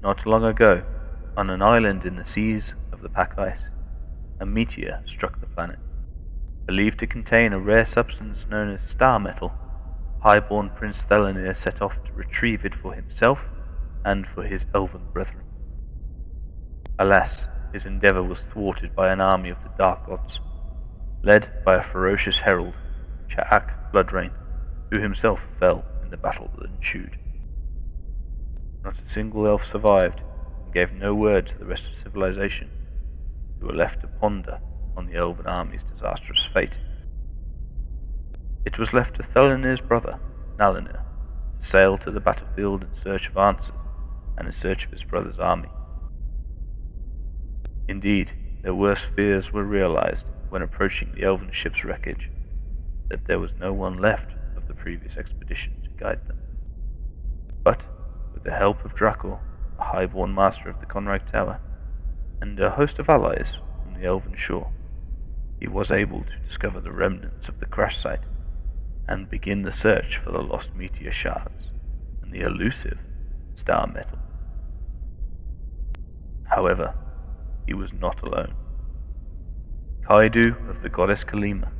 Not long ago, on an island in the seas of the pack ice, a meteor struck the planet. Believed to contain a rare substance known as star metal, highborn Prince Thelonir set off to retrieve it for himself and for his elven brethren. Alas, his endeavour was thwarted by an army of the Dark Gods, led by a ferocious herald, Cha'ak Bloodrain, who himself fell in the battle that ensued. Not a single elf survived, and gave no word to the rest of civilization, who were left to ponder on the elven army's disastrous fate. It was left to Thelonir's brother, Nalinir, to sail to the battlefield in search of answers and in search of his brother's army. Indeed, their worst fears were realized when approaching the elven ship's wreckage, that there was no one left of the previous expedition to guide them. But, with the help of Dracor, a highborn master of the Conrag Tower, and a host of allies from the elven shore, he was able to discover the remnants of the crash site and begin the search for the lost meteor shards and the elusive star metal. However, he was not alone. Kaidu of the goddess Kalima,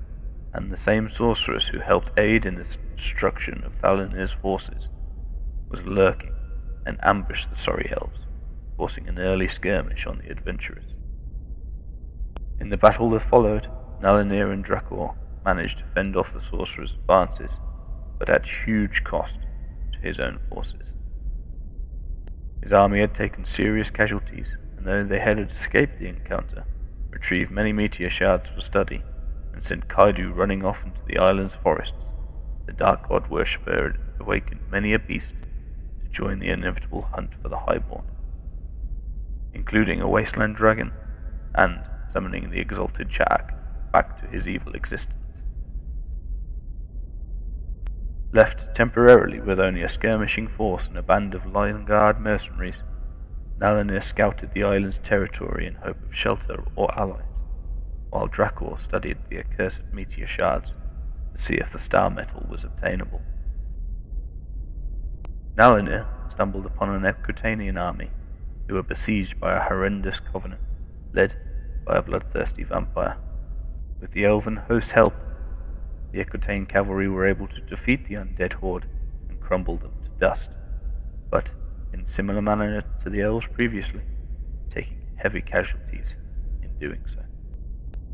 and the same sorceress who helped aid in the destruction of Thalonir's forces, was lurking and ambushed the Sorry Elves, forcing an early skirmish on the adventurers. In the battle that followed, Nalinir and Dracor managed to fend off the sorcerer's advances, but at huge cost to his own forces. His army had taken serious casualties, and though they had escaped the encounter, retrieved many meteor shards for study, and sent Kaidu running off into the island's forests, the Dark God worshipper had awakened many a beast to join the inevitable hunt for the Highborn, including a wasteland dragon, and summoning the exalted Cha'ak back to his evil existence. Left temporarily with only a skirmishing force and a band of Lion Guard mercenaries, Nalinir scouted the island's territory in hope of shelter or allies, while Dracor studied the accursed meteor shards to see if the star metal was obtainable. Nalinir stumbled upon an Equitanian army who were besieged by a horrendous covenant, led by a bloodthirsty vampire. With the elven host's help, the Equitane cavalry were able to defeat the undead horde and crumble them to dust, but in similar manner to the elves previously, taking heavy casualties in doing so.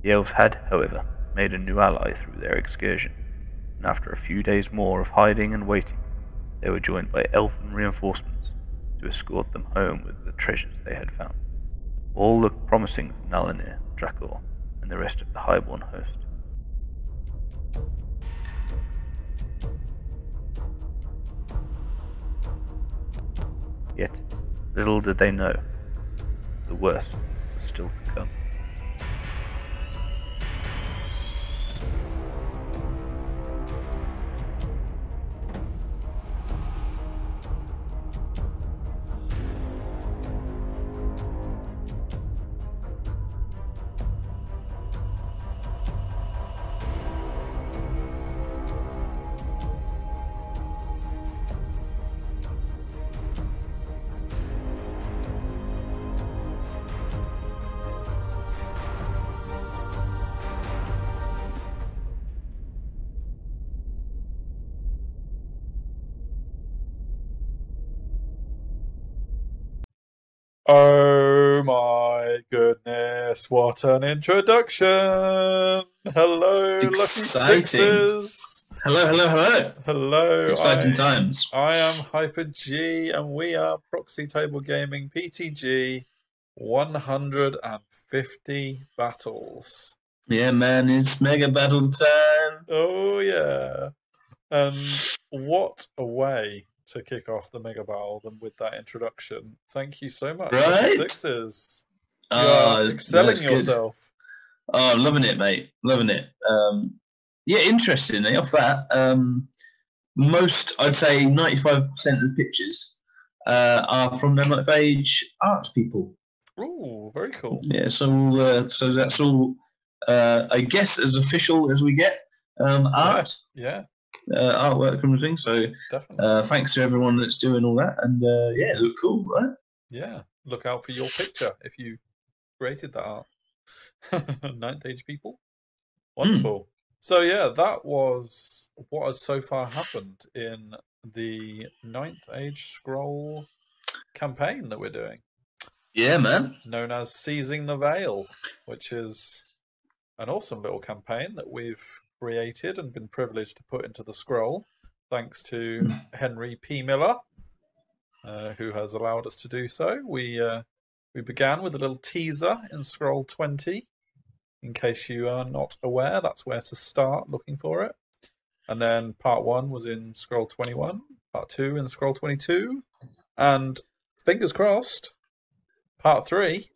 The elves had, however, made a new ally through their excursion, and after a few days more of hiding and waiting, they were joined by elven reinforcements to escort them home with the treasures they had found. All looked promising for Nalinir, Dracor, and the rest of the highborn host. Yet, little did they know, the worst was still to come. Oh my goodness, what an introduction! Hello, Lucky Sixes! Hello. Hello. It's exciting times. I am Hyper G, and we are Proxy Table Gaming PTG 150 battles. Yeah, man, it's mega battle time. Oh, yeah. And what a way to kick off the mega battle than with that introduction. Thank you so much, Right? Sixes. You're excelling yourself. Good. Oh, loving it, mate. Loving it. Yeah, interestingly, off that, most, I'd say 95% of the pictures are from them of age art people. Ooh, very cool. Yeah, so that's all, I guess, as official as we get. Art. Yeah. Artwork and everything. So thanks to everyone that's doing all that, and yeah, it looked cool, right? yeah, look out for your picture if you created that art. Ninth Age people. Wonderful. So yeah, that was what has so far happened in the Ninth Age Scroll campaign that we're doing. Yeah, man. Known as Seizing the Veil, which is an awesome little campaign that we've created and been privileged to put into the scroll, thanks to Henry P. Miller, who has allowed us to do so. We began with a little teaser in Scroll 20. In case you are not aware, that's where to start looking for it. And then part 1 was in Scroll 21, part 2 in Scroll 22, and fingers crossed, part 3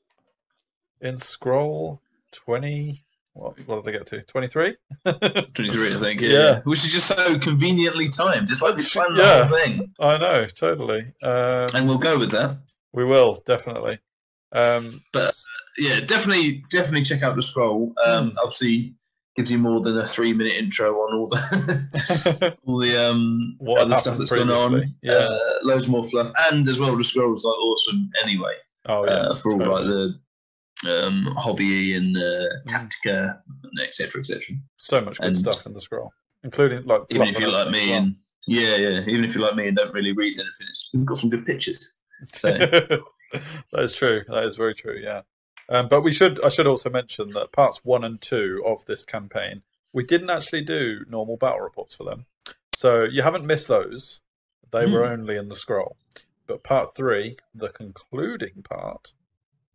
in Scroll 20. What did I get to? 23? 23, I think. Yeah. Which is just so conveniently timed. It's like we planned the whole thing. I know, totally. And we'll go with that. We will, definitely. But yeah, definitely check out the scroll. Obviously, gives you more than a 3-minute intro on all the other stuff that's gone on. Yeah, loads more fluff, and as well, the scroll's like awesome anyway. Oh yes, for all like the hobby and tactica, etc., etc. So much good stuff in the scroll, including like even if you're like me and even if you're like me and don't really read anything, it's got some good pictures. So. That is true. That is very true. Yeah, but I should also mention that parts 1 and 2 of this campaign, we didn't actually do normal battle reports for them, so you haven't missed those. They were only in the scroll. But part 3, the concluding part,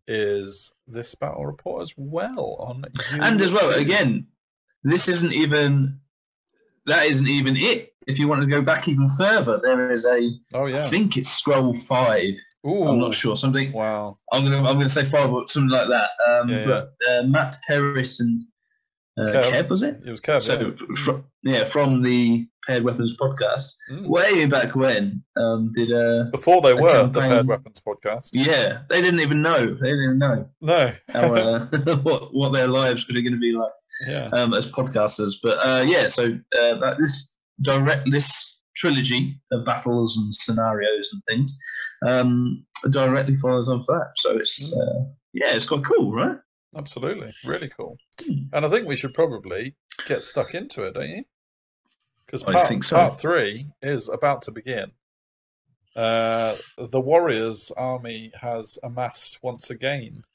is this battle report as well on YouTube. And as well, again, that isn't even it. If you want to go back even further, there is I think it's scroll 5. Ooh, I'm not sure. Something. Wow. I'm gonna say 5 or something like that. But Matt Perris and Kev, was it? It was Kev. So from the Paired Weapons podcast, way back when, did before they were the Paired Weapons podcast. Yeah, they didn't even know. No. How, what their lives were going to be like. Yeah. As podcasters, but so this trilogy of battles and scenarios and things directly follows on that. So it's it's quite cool, right? Absolutely, really cool. And I think we should probably get stuck into it, don't you? Because part 3 is about to begin. The Warriors' army has amassed once again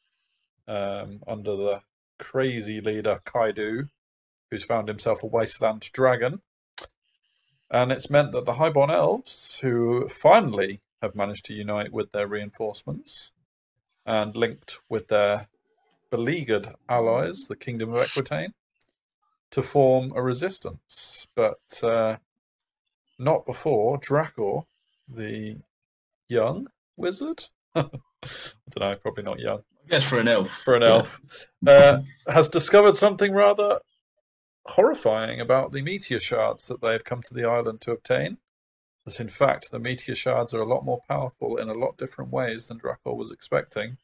under the crazy leader Kaidu, who's found himself a wasteland dragon. And it's meant that the Highborn Elves, who finally have managed to unite with their reinforcements and linked with their beleaguered allies, the Kingdom of Equitaine, to form a resistance. But not before Dracor, the young wizard, I don't know, probably not young. Yes, for an elf. For an elf. Has discovered something rather horrifying about the meteor shards that they have come to the island to obtain. That in fact, the meteor shards are a lot more powerful in a lot different ways than Dracor was expecting,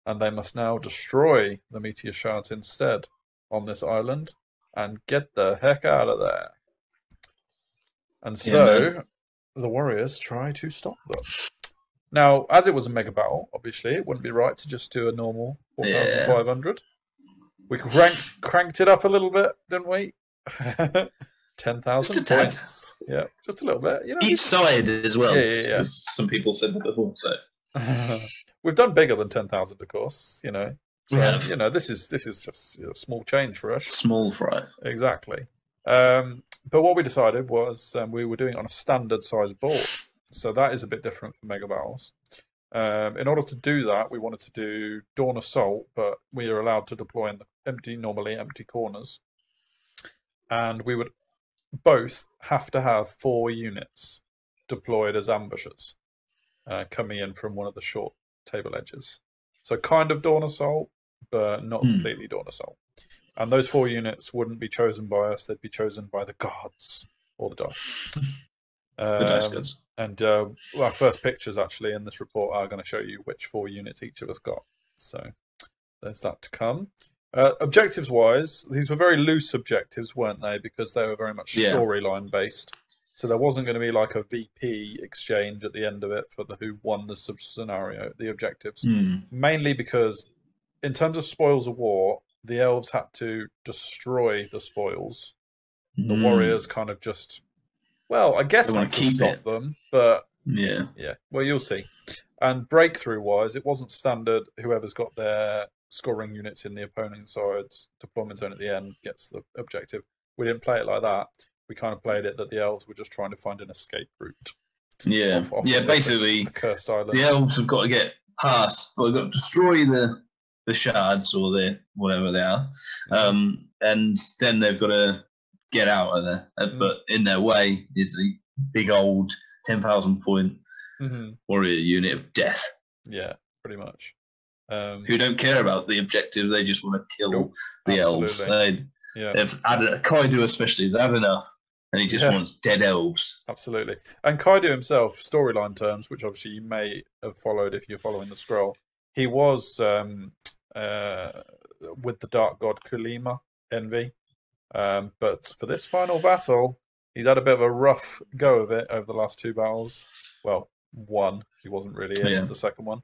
and they must now destroy the meteor shards instead on this island and get the heck out of there. And so the warriors try to stop them. Now, as it was a mega battle, obviously, it wouldn't be right to just do a normal 4,500. We cranked it up a little bit, didn't we? 10,000 points. Yeah, just a little bit. You know, each side as well. Yeah. Some people said that before. So we've done bigger than 10,000, of course. You know, so, you know, this is just a small change for us. Small fry. Exactly. But what we decided was we were doing it on a standard size board. So that is a bit different from Mega Battles. In order to do that, we wanted to do Dawn Assault, but we are allowed to deploy in the normally empty corners. And we would both have to have 4 units deployed as ambushers coming in from one of the short table edges. So kind of Dawn Assault, but not completely Dawn Assault. And those 4 units wouldn't be chosen by us, they'd be chosen by the gods or the dice. The dice gods. And our first pictures actually in this report are going to show you which 4 units each of us got. So there's that to come. Objectives wise, these were very loose objectives, weren't they? Because they were very much storyline based. So there wasn't going to be like a VP exchange at the end of it for the who won the scenario, the objectives. Mainly because in terms of spoils of war, the elves had to destroy the spoils. The warriors kind of just, well, I guess had to stop them, but yeah. Well, you'll see. And breakthrough-wise, it wasn't standard. Whoever's got their scoring units in the opponent's side's deployment zone at the end gets the objective. We didn't play it like that. We kind of played it that the elves were just trying to find an escape route. Yeah, basically, a cursed island. The elves have got to get past, but they've got to destroy the shards or the whatever they are, and then they've got to get out of there. But in their way is a big old 10,000 point warrior unit of death. Yeah, pretty much. Who don't care about the objectives; they just want to kill the elves. They've had Kaido especially has had enough, and he just wants dead elves. Absolutely. And Kaido himself, storyline terms, which obviously you may have followed if you're following the scroll, he was with the dark god Kulima, Envy. But for this final battle, he's had a bit of a rough go of it over the last 2 battles. Well, one. He wasn't really in the second one.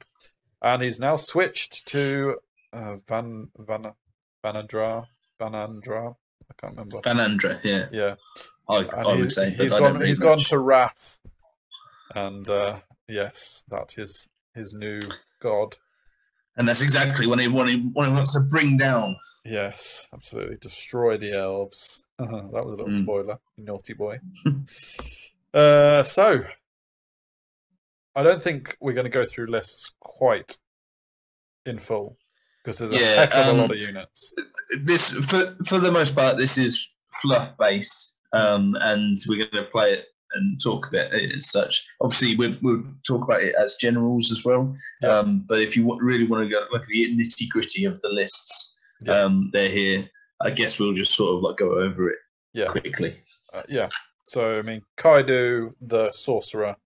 And he's now switched to Vanandra. I can't remember. Vanandra, yeah. I would say he's gone to Wrath, and yes, that is his new god. And that's exactly when he wants to bring down. Yes, absolutely, destroy the elves. That was a little spoiler, you naughty boy. So, I don't think we're going to go through lists quite in full. Because there's a heck of a lot of units. This, for the most part, this is fluff based, and we're going to play it and talk about it as such. Obviously, we'll talk about it as generals as well. But if you really want to go look at the nitty gritty of the lists, they're here. I guess we'll just sort of like go over it quickly. So I mean, Kaido, the sorcerer,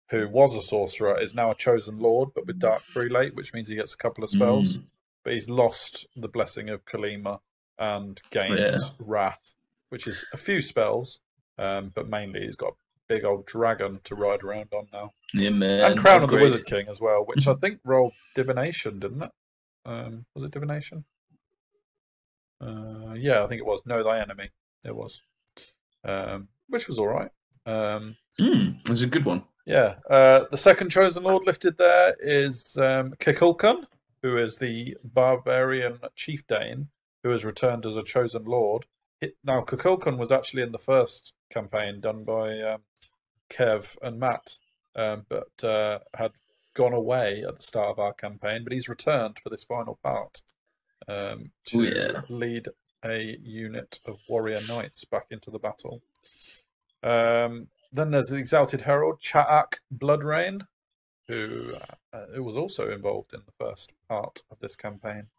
who was a sorcerer, is now a chosen lord, but with dark prelate, which means he gets a couple of spells. But he's lost the blessing of Kalima and gained Wrath, which is a few spells, but mainly he's got a big old dragon to ride around on now. Yeah, man. And Crown of the Wizard King as well, which I think rolled Divination, didn't it? Was it Divination? Yeah, I think it was. Know Thy Enemy. It was. Which was all right. It was a good one. Yeah. The second chosen lord listed there is Kikulkan, who is the barbarian chieftain who has returned as a chosen lord. Now, Kukulkan was actually in the first campaign done by Kev and Matt, but had gone away at the start of our campaign, but he's returned for this final part to lead a unit of warrior knights back into the battle. Then there's the Exalted Herald, Cha'ak Bloodrain, who was also involved in the first part of this campaign.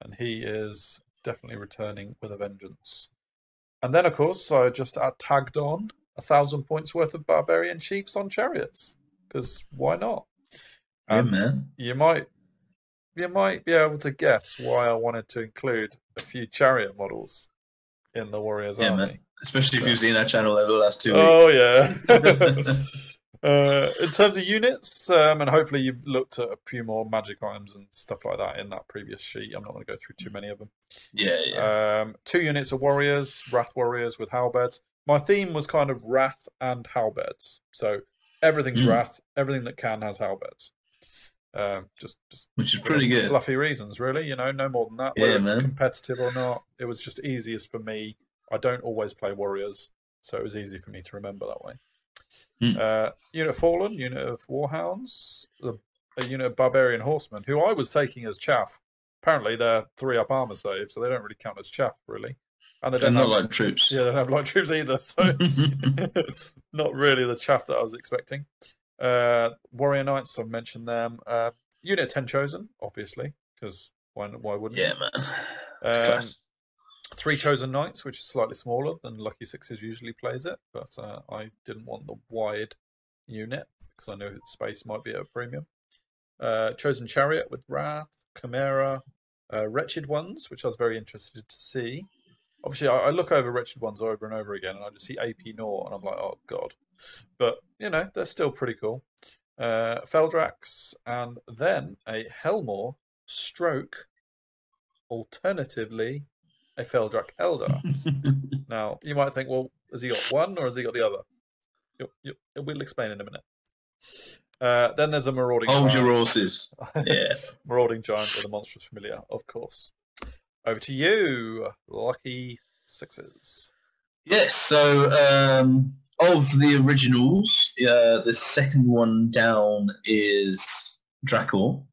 And he is definitely returning with a vengeance. And then, of course, I just tagged on 1,000 points worth of Barbarian Chiefs on chariots. Because why not? And man. You might be able to guess why I wanted to include a few chariot models in the Warriors Army. Man. Especially if you've seen our channel over the last 2 weeks. Oh, yeah. In terms of units, and hopefully you've looked at a few more magic items and stuff like that in that previous sheet. I'm not going to go through too many of them. 2 units of warriors, Wrath warriors with halberds. My theme was kind of Wrath and halberds. So everything's Wrath, everything that can has halberds. Just which is pretty good. Fluffy reasons, really. You know, no more than that. Whether it's competitive or not, it was just easiest for me. I don't always play warriors, so it was easy for me to remember that way. Unit of Fallen, unit of Warhounds, a unit of Barbarian Horsemen, who I was taking as chaff. Apparently they're 3-up armor save, so they don't really count as chaff, really. And they're not light troops. Yeah, they don't have light troops either, so not really the chaff that I was expecting. Warrior Knights, I've mentioned them. Unit 10 Chosen, obviously, because why wouldn't Yeah, man. It's class. 3 Chosen Knights, which is slightly smaller than Lucky Sixes usually plays it, but I didn't want the wide unit because I know that space might be at a premium. Chosen Chariot with Wrath, Chimera, Wretched Ones, which I was very interested to see. obviously I look over wretched ones over and over again, and I just see AP0, and I'm like, oh god. But you know, they're still pretty cool. Feldrax, and then a Helmor stroke, alternatively, a Feldrak Eldar. Now, you might think, well, has he got one or has he got the other? We'll explain in a minute. Then there's a Marauding Hold Giant. your horses. Yeah. Marauding Giant with a Monstrous Familiar, of course. Over to you, Lucky Sixes. Yes, so of the originals, the second one down is Dracor.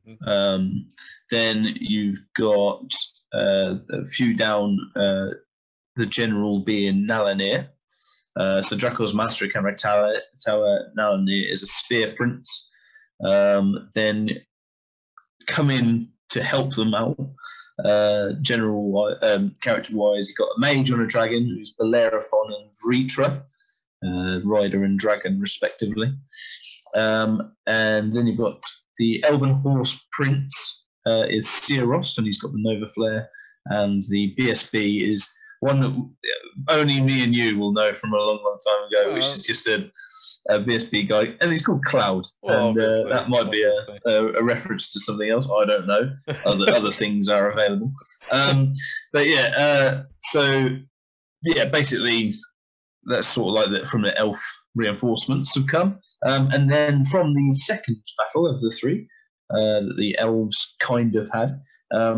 Mm-hmm. Then you've got a few down, the general being Nalanir. So Dracor's Master Camera Tower, Nalanir is a Sphere Prince. Then coming to help them out, character-wise, you've got a Mage on a Dragon, who's Bellerophon and Vritra, Rider and Dragon, respectively. And then you've got the Elven Horse Prince, is Searos, and he's got the Nova Flare. And the BSB is one that only me and you will know from a long, long time ago, which is just a BSB guy, and he's called Cloud, and that might be a reference to something else. I don't know. Other things are available, but yeah. So yeah, basically that's sort of like that from the elf reinforcements have come, and then from the second battle of the three that the elves kind of had,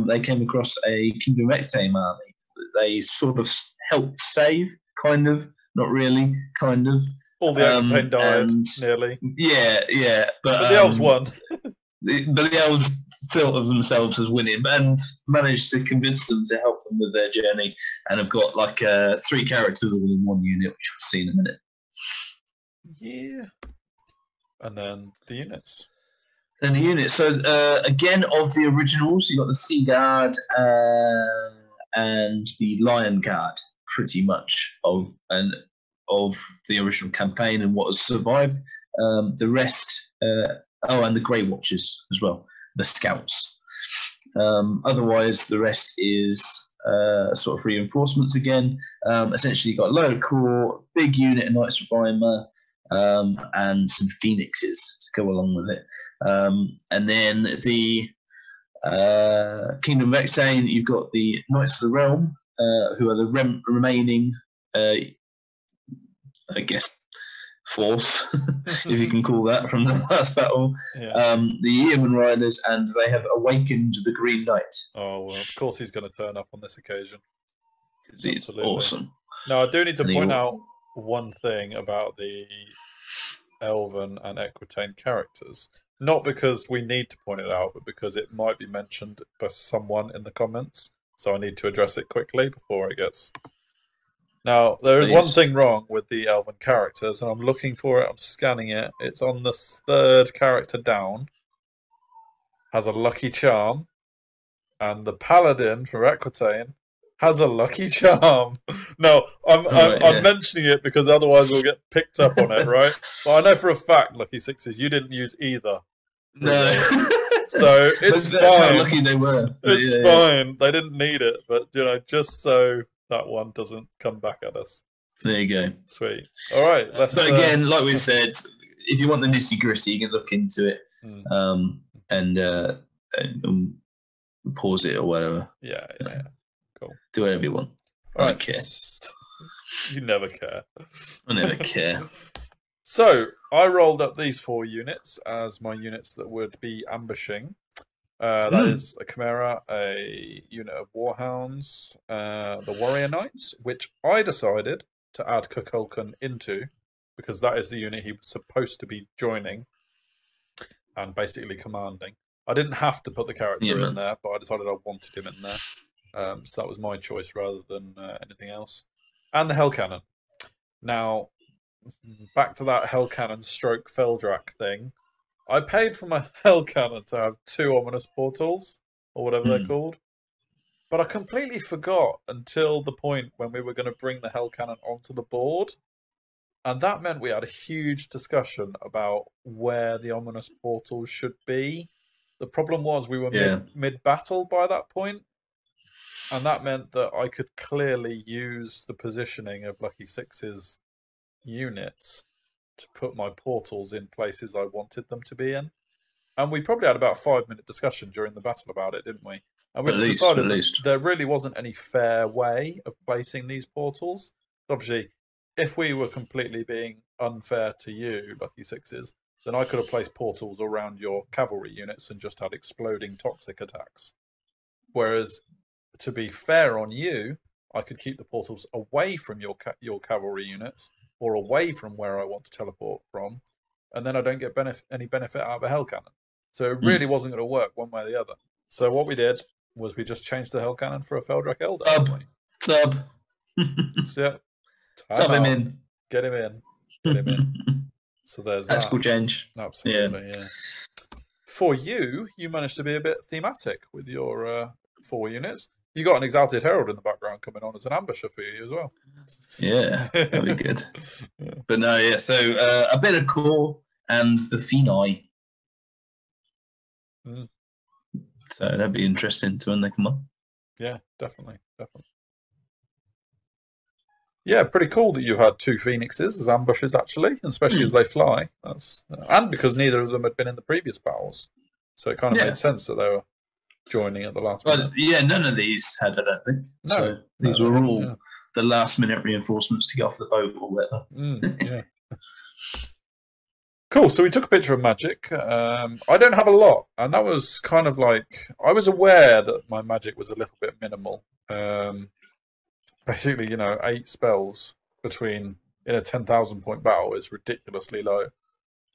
they came across a Kingdom Ectane army. They sort of helped save, kind of, not really, kind of. All the Ectane died, nearly. Yeah. But the elves won. But the elves thought of themselves as winning and managed to convince them to help them with their journey, and have got like 3 characters all in one unit, which we'll see in a minute. Yeah. And then the units. So again, of the originals, you got the Sea Guard and the Lion Guard, pretty much of the original campaign and what has survived. The rest, and the Grey Watchers as well, the Scouts. Otherwise, the rest is sort of reinforcements again. Essentially, you've got a load of core, big unit of Knights of Rhymer, and some Phoenixes to go along with it. And then the Kingdom of Ectane, you've got the Knights of the Realm, who are the remaining, I guess, force, if you can call that, from the last battle. Yeah. The Yeoman Riders, and they have awakened the Green Knight. Oh, well, of course he's going to turn up on this occasion. Because he's awesome. Now, I do need to point out one thing about the Elven and Equitane characters. Not because we need to point it out, but because it might be mentioned by someone in the comments. So I need to address it quickly before it gets... Now, there is one thing wrong with the Elven characters, and I'm looking for it, I'm scanning it. It's on the 3rd character down. Has a lucky charm. And the Paladin for Equitane has a lucky charm. No, I'm mentioning it because otherwise we'll get picked up on it, right? But I know for a fact, Lucky Sixes, you didn't use either. No. So it's fine. That's how lucky they were. It's fine. They didn't need it, but you know, just so that one doesn't come back at us. There you go. Sweet. All right. So again, like we've said, if you want the nitty gritty, you can look into it, and pause it or whatever. Yeah. Cool. Do whatever you want. I don't care. You never care. I never care. So I rolled up these 4 units as my units that would be ambushing. That is a Chimera, a unit of Warhounds, the Warrior Knights, which I decided to add Kukulkan into, because that is the unit he was supposed to be joining and basically commanding. I didn't have to put the character in there, but I decided I wanted him in there. So that was my choice rather than anything else. And the Hell Cannon. Now, back to that Hell Cannon stroke Feldrak thing. I paid for my Hell Cannon to have 2 ominous portals, or whatever they're called. But I completely forgot until the point when we were going to bring the Hell Cannon onto the board. And that meant we had a huge discussion about where the ominous portals should be. The problem was we were mid-battle by that point. And that meant that I could clearly use the positioning of Lucky Six's units to put my portals in places I wanted them to be in. And we probably had about a 5-minute discussion during the battle about it, didn't we? And we decided that there really wasn't any fair way of placing these portals. Obviously, if we were completely being unfair to you, Lucky Sixes, then I could have placed portals around your cavalry units and just had exploding toxic attacks. Whereas, to be fair on you, I could keep the portals away from your cavalry units or away from where I want to teleport from, and then I don't get any benefit out of a hell cannon. So it really wasn't going to work one way or the other. So what we did was we just changed the hell cannon for a Feldrak Elder. Sub. So, Sub him in. Get him in. Get him in. So there's that. Tactical change. Absolutely, yeah. For you, you managed to be a bit thematic with your 4 units. You got an Exalted Herald in the background coming on as an ambusher for you as well. Yeah, that'd be good. But no, yeah, so a bit of core and the T9A. So that'd be interesting to when they come on. Yeah, definitely. Yeah, pretty cool that you've had 2 Phoenixes as ambushes, actually, especially as they fly. That's and because neither of them had been in the previous battles. So it kind of made sense that they were joining at the last minute. Yeah, none of these had it, I think. No. So these were all the last-minute reinforcements to get off the boat or whatever. Yeah. Cool, so we took a picture of magic. I don't have a lot, and that was kind of like... I was aware that my magic was a little bit minimal. Basically, 8 spells in a 10,000-point battle is ridiculously low.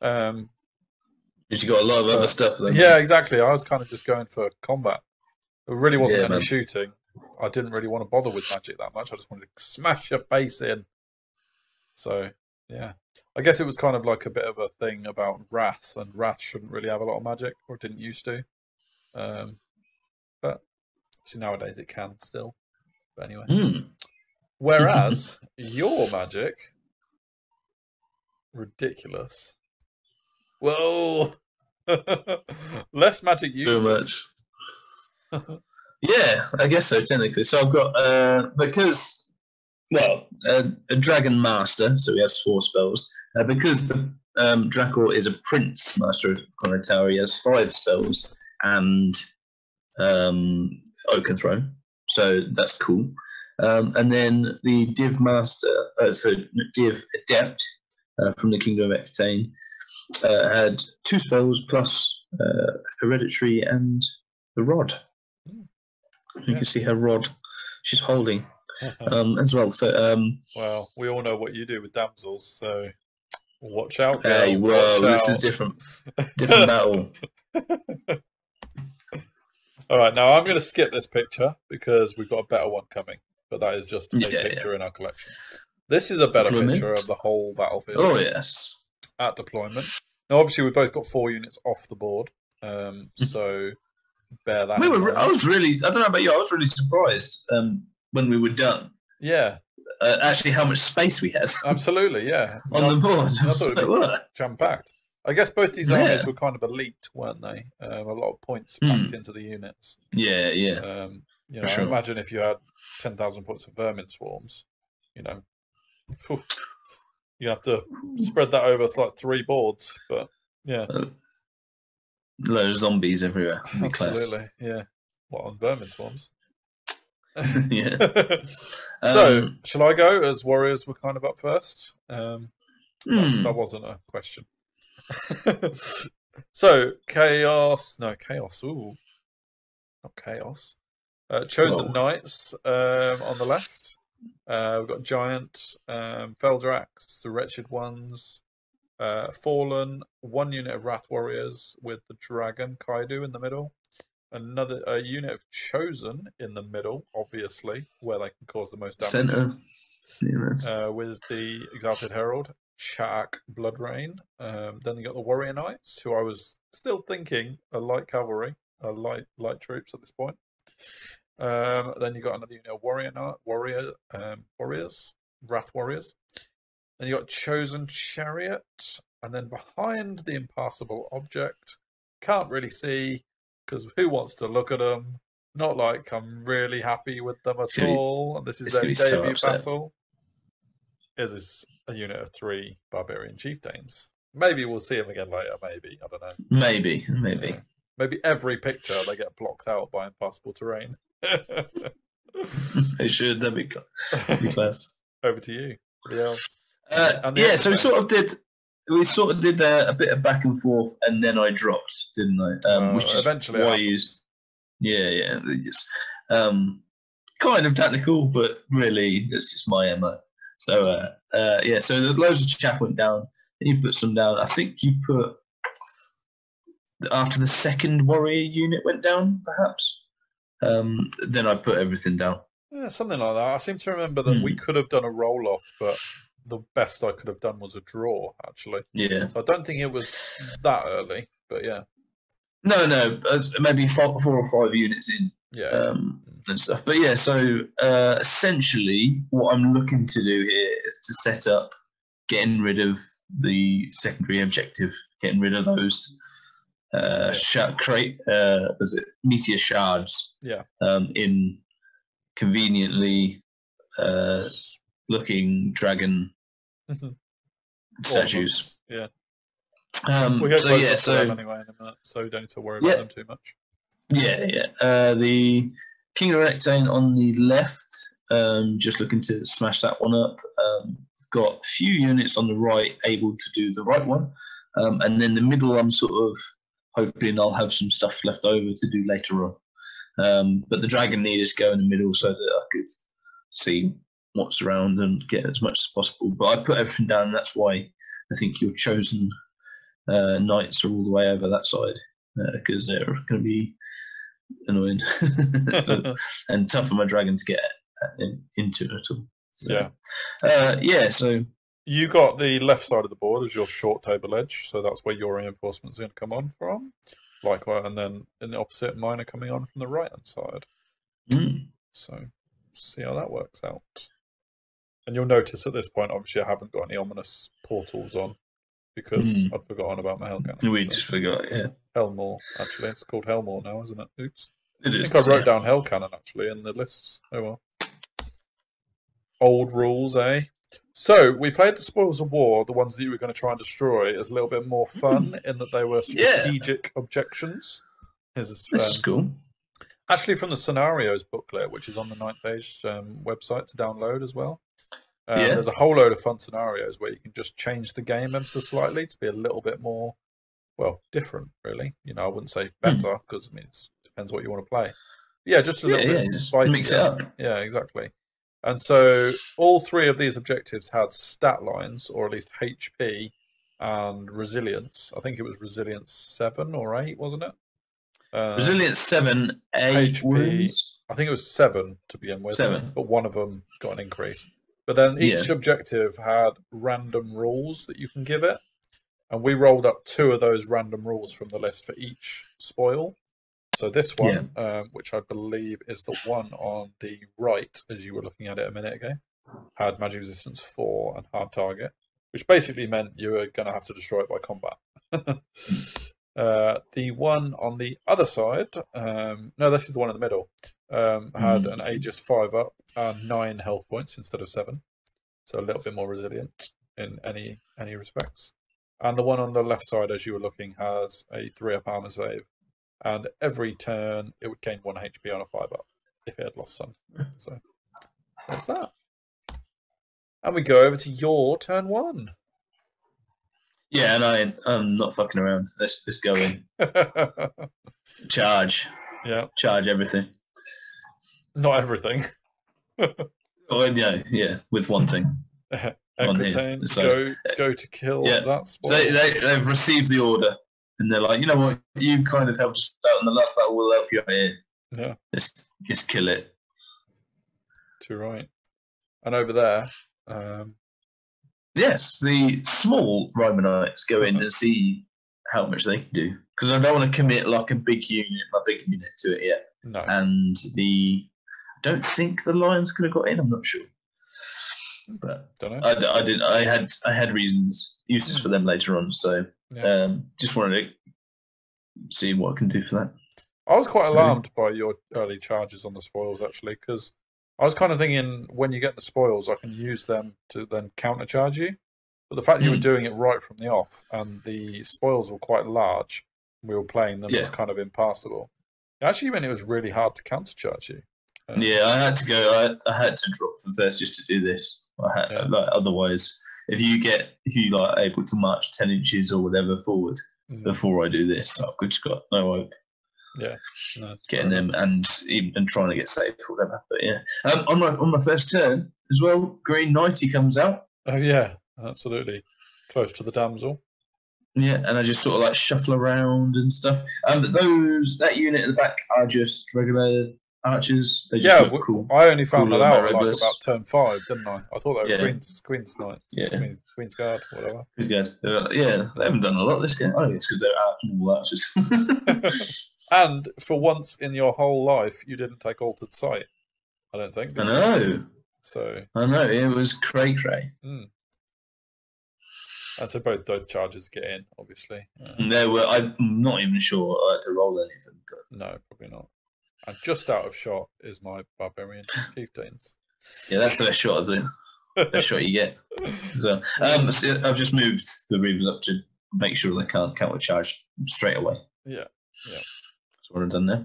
Because you got a lot of other stuff then. Yeah, exactly. I was kind of just going for combat. There really wasn't any shooting. I didn't really want to bother with magic that much. I just wanted to smash your face in. So, yeah. I guess it was kind of like a bit of a thing about Wrath, and Wrath shouldn't really have a lot of magic, or it didn't used to. But see, nowadays it can still. But anyway. Whereas your magic, ridiculous. Whoa! Less magic users. Too much. Yeah, I guess so, technically. So I've got, because, a Dragon Master, so he has 4 spells. Because the Dracor is a Prince Master on a tower, he has 5 spells and Oaken Throne. So that's cool. And then the Div Master, Div Adept from the Kingdom of Ectane, had 2 spells plus Hereditary and the Rod. You can see her rod she's holding as well. So, well, we all know what you do with damsels, so watch out. Hey, whoa, this is different battle. All right, now I'm going to skip this picture because we've got a better one coming, but that is just a picture in our collection. This is a better picture of the whole battlefield. Oh, yes. At deployment. Now, obviously, we both got 4 units off the board, so bear that in mind. I don't know about you, I was really surprised when we were done. Yeah. Actually, how much space we had. Absolutely, yeah. On the board. I thought it would be jam-packed. I guess both these armies were kind of elite, weren't they? A lot of points packed into the units. Yeah. I imagine if you had 10,000 points of vermin swarms, you have to spread that over like 3 boards. But yeah, loads of zombies everywhere. Absolutely, yeah. What, on vermin swarms? Yeah. So, shall I go as warriors were kind of up first? That wasn't a question. So, chaos. Ooh, not chaos. Chosen Knights on the left. We've got Giant, Feldrax, the Wretched Ones, Fallen, 1 unit of Wrath Warriors with the Dragon Kaidu in the middle. A unit of Chosen in the middle, obviously, where they can cause the most damage. Center. With the Exalted Herald, Sha'ak Bloodrain. Then you got the Warrior Knights, who I was still thinking are light cavalry, light troops at this point. Then you got another unit of warriors, Wrath Warriors. Then you got Chosen Chariot, and then behind the impassable object, can't really see because who wants to look at them? Not like I'm really happy with them at all. And this is it's their gonna be debut so battle. Is a unit of 3 barbarian chieftains. Maybe we'll see them again later. Maybe, I don't know. Maybe. Maybe every picture they get blocked out by impassable terrain. They should. That'd be class. Over to you, the elves. Yeah, so we sort of did a bit of back and forth, and then I dropped, didn't I? Which is eventually why I used. Yeah. It's, kind of technical, but really it's just my MO. So yeah, so loads of chaff went down. You put some down. I think you put after the second warrior unit went down, perhaps. Then I put everything down. Yeah, something like that. I seem to remember that we could have done a roll-off, but the best I could have done was a draw, actually. Yeah. So I don't think it was that early, but yeah. No, maybe 4 or 5 units in. Yeah. And stuff. But yeah, so essentially what I'm looking to do here is to set up getting rid of the secondary objective, getting rid of those meteor shards. Yeah. In conveniently looking dragon statues. Yeah. We'll get close to them anyway in a minute, so we don't need to worry about them too much. Yeah. The King of Rectane on the left, just looking to smash that one up. Got a few units on the right able to do the right one. And then the middle, I'm sort of hoping I'll have some stuff left over to do later on. But the dragon needed to go in the middle so that I could see what's around and get as much as possible. But I put everything down, and that's why I think your chosen knights are all the way over that side, because they're going to be annoying and tough for my dragon to get into at all. So, so you got the left side of the board as your short table edge, so that's where your reinforcements are going to come on from. Likewise, and then in the opposite, mine are coming on from the right hand side. So see how that works out. And you'll notice at this point, obviously, I haven't got any ominous portals on because I'd forgotten about my hell cannon. We just forgot, yeah. Hellmore, actually, it's called Hellmore now, isn't it? Oops. I think I wrote down hell cannon actually in the lists. Oh well. Old rules, eh? So we played the Spoils of War, the ones that you were going to try and destroy, as a little bit more fun in that they were strategic objections. This is cool. Actually, from the scenarios booklet, which is on the 9th page website to download as well. There's a whole load of fun scenarios where you can just change the game ever so slightly to be a little bit more, well, different, really. You know, I wouldn't say better because it depends what you want to play. Yeah, just a little bit spicier. Mix it up. Yeah, exactly. And so all 3 of these objectives had stat lines, or at least HP and resilience. I think it was resilience 7 or 8, wasn't it? Resilience 7, 8 HP. Wounds. I think it was 7 to begin with. 7. But one of them got an increase. But then each objective had random rules that you can give it. And we rolled up 2 of those random rules from the list for each spoil. So this one, which I believe is the one on the right, as you were looking at it a minute ago, had magic resistance 4 and hard target, which basically meant you were going to have to destroy it by combat. The one on the other side, no, this is the one in the middle, had an Aegis 5 up and 9 health points instead of 7. So a little bit more resilient in any respects. And the one on the left side, as you were looking, has a 3 up armor save. And every turn, it would gain 1 HP on a 5 up if it had lost some. So that's that. And we go over to your turn 1. Yeah, and I'm not fucking around. Let's go in. Charge. Yeah. Charge everything. Not everything. Yeah, with one thing. Equitane, go to kill that spot. So they've received the order. And they're like, you know what? You kind of helped us out in the last battle. We'll help you out here. Yeah. Let's kill it. Too right. And over there... Yes, the small Romanites go in to see how much they can do. Because I don't want to commit like my big unit to it yet. No. And I don't think the Lions could have got in. I'm not sure. But don't know. I didn't. I had reasons, uses for them later on. So just wanted to see what I can do for that. I was quite alarmed by your early charges on the spoils, actually, because I was kind of thinking when you get the spoils, I can use them to then countercharge you. But the fact you were doing it right from the off, and the spoils were quite large, we were playing them as kind of impassable. It actually meant it was really hard to countercharge you. Yeah, I had to go. I had to drop from first just to do this. Otherwise, if you like able to march 10 inches or whatever forward before I do this, I've just got no hope. Yeah, no, getting them and trying to get safe or whatever. But yeah, on my first turn as well, Green 90 comes out. Oh yeah, absolutely, close to the damsel. Yeah, and I just sort of like shuffle around and stuff. But that unit at the back are just regular archers. They just look cool. I only found that out like about turn 5, didn't I? I thought they were Queen's Knights, Queen's Guard, whatever. Queen's Guard. Yeah, they haven't done a lot this game. I think it's because they're normal archers. And for once in your whole life, you didn't take Altered Sight. I don't think. I know. So I know it was cray. And so both those charges get in, obviously. I'm not even sure I had to roll anything. But... No, probably not. And just out of shot is my Barbarian Chieftains. Yeah, that's the best shot of the best shot you get. So, I've just moved the Reavers up to make sure they can't countercharge straight away. Yeah. That's what I've done there.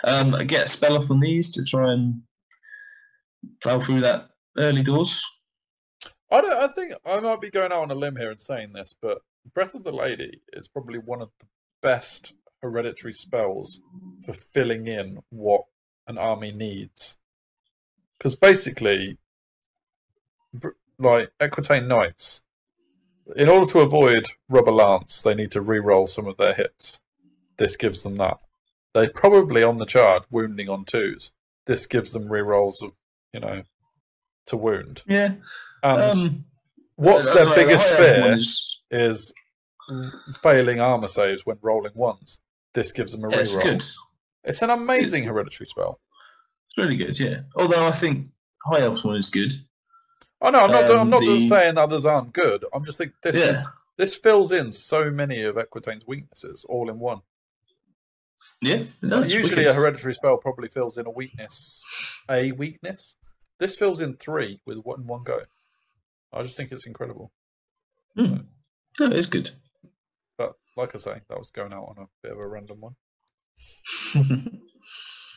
I get a spell off on these to try and plough through that early doors. I think I might be going out on a limb here and saying this, but Breath of the Lady is probably one of the best hereditary spells for filling in what an army needs. Because basically, like Equitane Knights, in order to avoid Rubber Lance, they need to re-roll some of their hits. This gives them that. They're probably on the charge wounding on 2s. This gives them re-rolls of, to wound. Yeah. And what's their biggest fear is failing armor saves when rolling 1s. This gives them a re-roll. It's good. It's an amazing hereditary spell. It's really good, yeah. Although I think High Elf's one is good. Oh no, I'm not saying others aren't good. I'm just thinking this fills in so many of Equitane's weaknesses all in one. Yeah. Usually a hereditary spell probably fills in a weakness. This fills in 3 with one go. I just think it's incredible. No, it's good. But like I say, that was going out on a bit of a random one.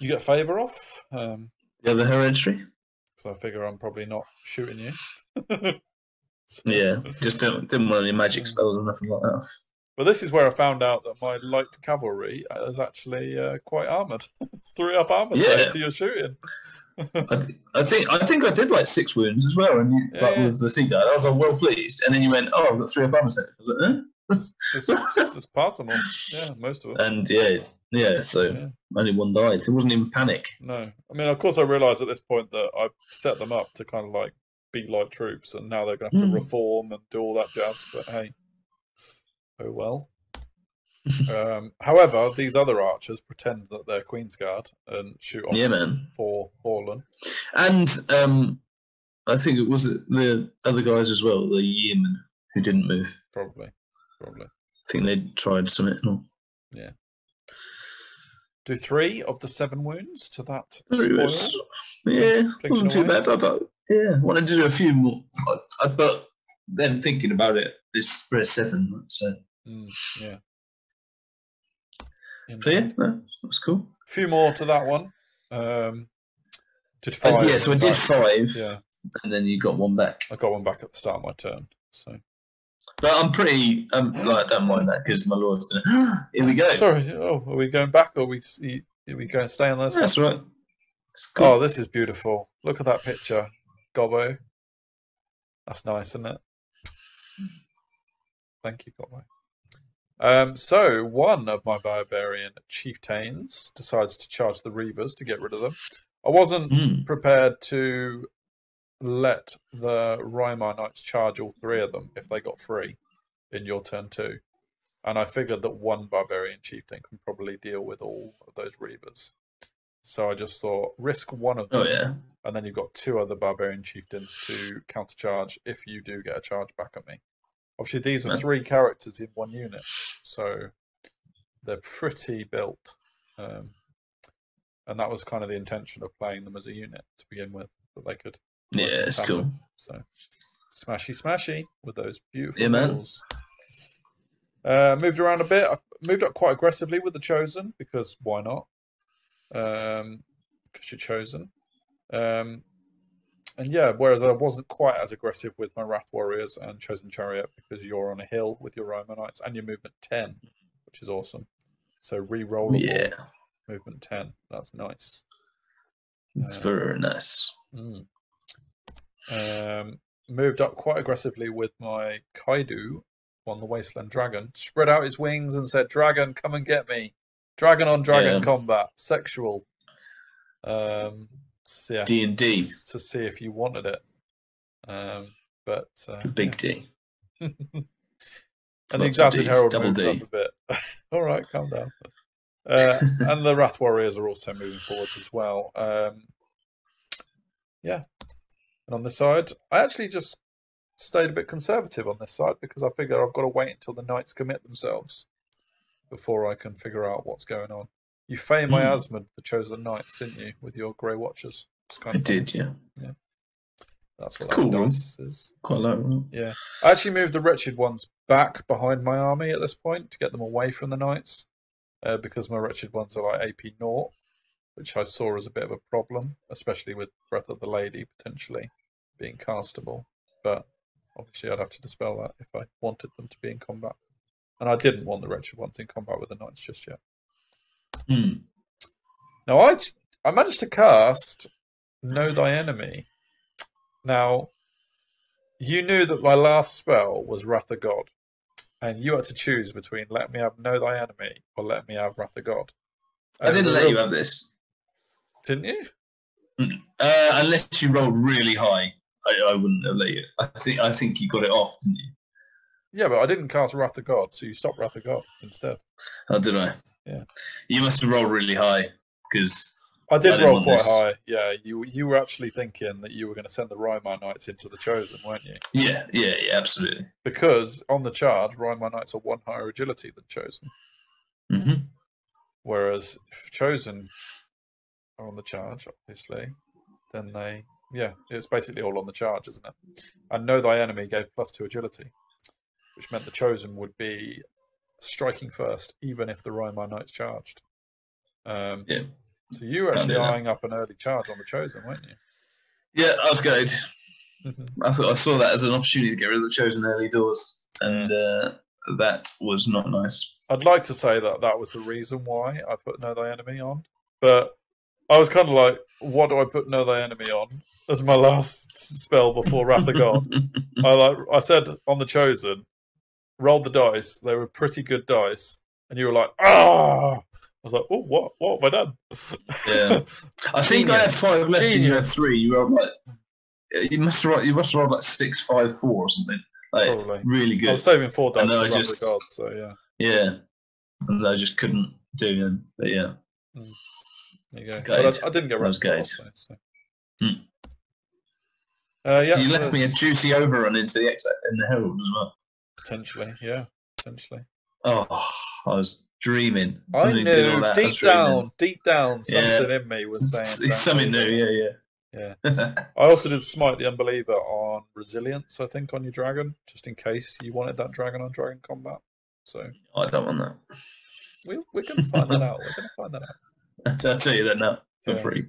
You get favour off? The other hereditary? So I figure I'm probably not shooting you. Yeah, just didn't want any magic spells or nothing like that. But this is where I found out that my light cavalry is actually quite armoured. 3 up armour save to your shooting. I think I did like 6 wounds as well, and with the sea guard. I was well pleased, and then you went, "Oh, I've got 3 up armour save." I was like, "Eh?" Just pass them all. Yeah, most of them. And so only 1 died. It wasn't even panic. No, I mean, of course, I realised at this point that I set them up to kind of like be light troops, and now they're going to have to reform and do all that jazz. But hey, oh well. However, these other archers pretend that they're Queen's Guard and shoot on for Orlan. And I think it was the other guys as well, the yeomen who didn't move. Probably. I think they tried something. Yeah. Do 3 of the 7 wounds to that spoil. Yeah, wasn't too bad. I wanted to do a few more, but then thinking about it, this spread 7. So yeah. So yeah, that's cool. A few more to that one. Did 5. So I did 5. Yeah, and then you got 1 back. I got 1 back at the start of my turn. So, but I'm pretty. I don't mind that because my lord's gonna. Here we go. Sorry. Oh, are we going back, or are we going to stay on this? That's right. Cool. Oh, this is beautiful. Look at that picture, Gobbo. That's nice, isn't it? Thank you, Gobbo. So one of my barbarian chieftains decides to charge the Reavers to get rid of them. I wasn't prepared to let the Rymar Knights charge all 3 of them if they got free in your turn 2. And I figured that 1 barbarian chieftain can probably deal with all of those Reavers. So I just thought, risk 1 of them, and then you've got 2 other barbarian chieftains to countercharge if you do get a charge back at me. Obviously, these are 3 characters in 1 unit, so they're pretty built. And that was kind of the intention of playing them as a unit to begin with, that they could. Yeah, it's cool. So smashy with those beautiful rules. Moved around a bit. I moved up quite aggressively with the Chosen because why not? Because you're Chosen. And yeah, whereas I wasn't quite as aggressive with my Wrath Warriors and Chosen Chariot because you're on a hill with your Roma Knights and your movement 10, which is awesome. So re-rollable movement 10. That's nice. It's very nice. Moved up quite aggressively with my Kaidu on the Wasteland Dragon. Spread out his wings and said, "Dragon, come and get me." Dragon on dragon combat. Sexual. So yeah, D&D. To see if you wanted it. But Big D. And the Exalted Herald Double moves D. up a bit. All right, calm down. And the Wrath Warriors are also moving forwards as well. Yeah. And on this side, I actually just stayed a bit conservative on this side because I figure I've got to wait until the Knights commit themselves before I can figure out what's going on. You Fey Miasmid the Chosen Knights, didn't you, with your Grey Watchers? I did, yeah. That's what cool, that dice is. Quite like that. Yeah. I actually moved the Wretched Ones back behind my army at this point to get them away from the Knights because my Wretched Ones are like AP 0, which I saw as a bit of a problem, especially with Breath of the Lady potentially being castable. But obviously I'd have to dispel that if I wanted them to be in combat. And I didn't want the Wretched Ones in combat with the Knights just yet. Now, I managed to cast Know Thy Enemy. Now, you knew that my last spell was Wrath of God, and you had to choose between let me have Know Thy Enemy or let me have Wrath of God. I didn't let you have this. Didn't you? Unless you rolled really high, I wouldn't have let you. I think you got it off, didn't you? Yeah, but I didn't cast Wrath of God, so you stopped Wrath of God instead. Oh, did I? Yeah. You must have rolled really high because I did roll quite high. Yeah, you were actually thinking that you were going to send the Rymar Knights into the Chosen, weren't you? Yeah, absolutely. Because on the charge, Rymar Knights are 1 higher agility than Chosen. Whereas if Chosen are on the charge, obviously, then it's basically all on the charge, isn't it? And Know Thy Enemy gave +2 agility, which meant the Chosen would be striking first, even if the Rymar Knights charged. So you were actually eyeing up an early charge on the Chosen, weren't you? Yeah, I was going. I saw that as an opportunity to get rid of the Chosen early doors, and that was not nice. I'd like to say that was the reason why I put Know Thy Enemy on, but I was kind of like, what do I put Know Thy Enemy on as my last spell before Wrath of God? I said on the Chosen, rolled the dice. They were pretty good dice, and you were like, "Ah!" I was like, "Oh, what have I done?" Yeah, I think I had 5 left, and you had 3. You were like, you must have rolled like 6, 5, 4 or something. Like, probably really good. I was saving 4 dice for Wrath of God, so yeah. Yeah, and I just couldn't do them. But yeah, there you go. But I didn't get Wrath of God. So you left me a juicy overrun into the in the Herald as well. Potentially. Oh, I was dreaming. I knew deep down, something in me was saying something new. Yeah. I also did Smite the Unbeliever on Resilience, I think, on your dragon, just in case you wanted that dragon on dragon combat. So I don't want that. We're going to find that out. I'll tell you that now for free.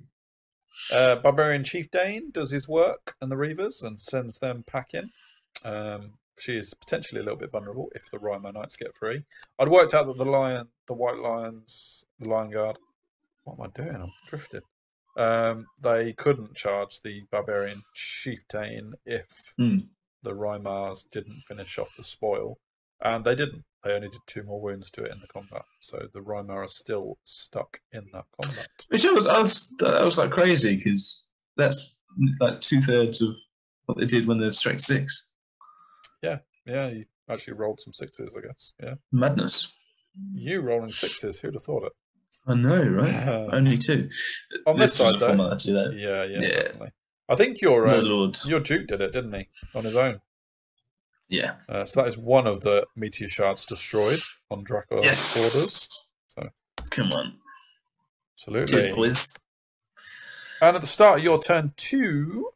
Barbarian Chief Dane does his work and the Reavers and sends them packing. She is potentially a little bit vulnerable if the Rymar Knights get free. I'd worked out that the White Lions, the Lion Guard. What am I doing? I'm drifting. They couldn't charge the Barbarian Chieftain if the Rymars didn't finish off the spoil, and they didn't. They only did 2 more wounds to it in the combat, so the Rymar are still stuck in that combat. Which that was like crazy because that's like 2/3 of what they did when they strike 6. Yeah, you actually rolled some 6s, I guess. Yeah, madness. You rolling 6s? Who'd have thought it? I know, right? Only 2. On this side, though. Yeah, definitely. I think your Duke did it, didn't he? On his own. Yeah. So that is one of the meteor shards destroyed on Draco's orders. So come on. Absolutely. Cheers, boys. And at the start of your turn 2,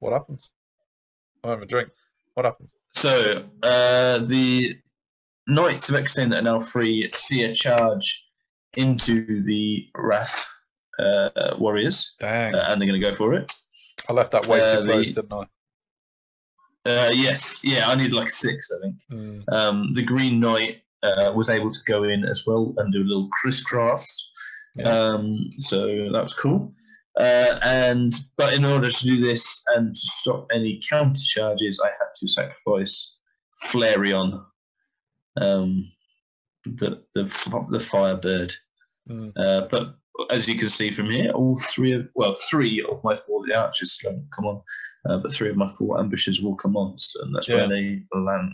what happens? I have a drink. What happens? So, the Knights of Exane that are now free see a charge into the Wrath warriors. Dang. And they're going to go for it. I left that way too close, didn't I? Yes. Yeah, I need like a 6, I think. The Green Knight was able to go in as well and do a little crisscross. Yeah. So that was cool. But in order to do this and to stop any counter charges, I had to sacrifice Flareon, the Firebird. But as you can see from here, three of my 4 archers come on, but 3 of my 4 ambushers will come on, so that's where they land.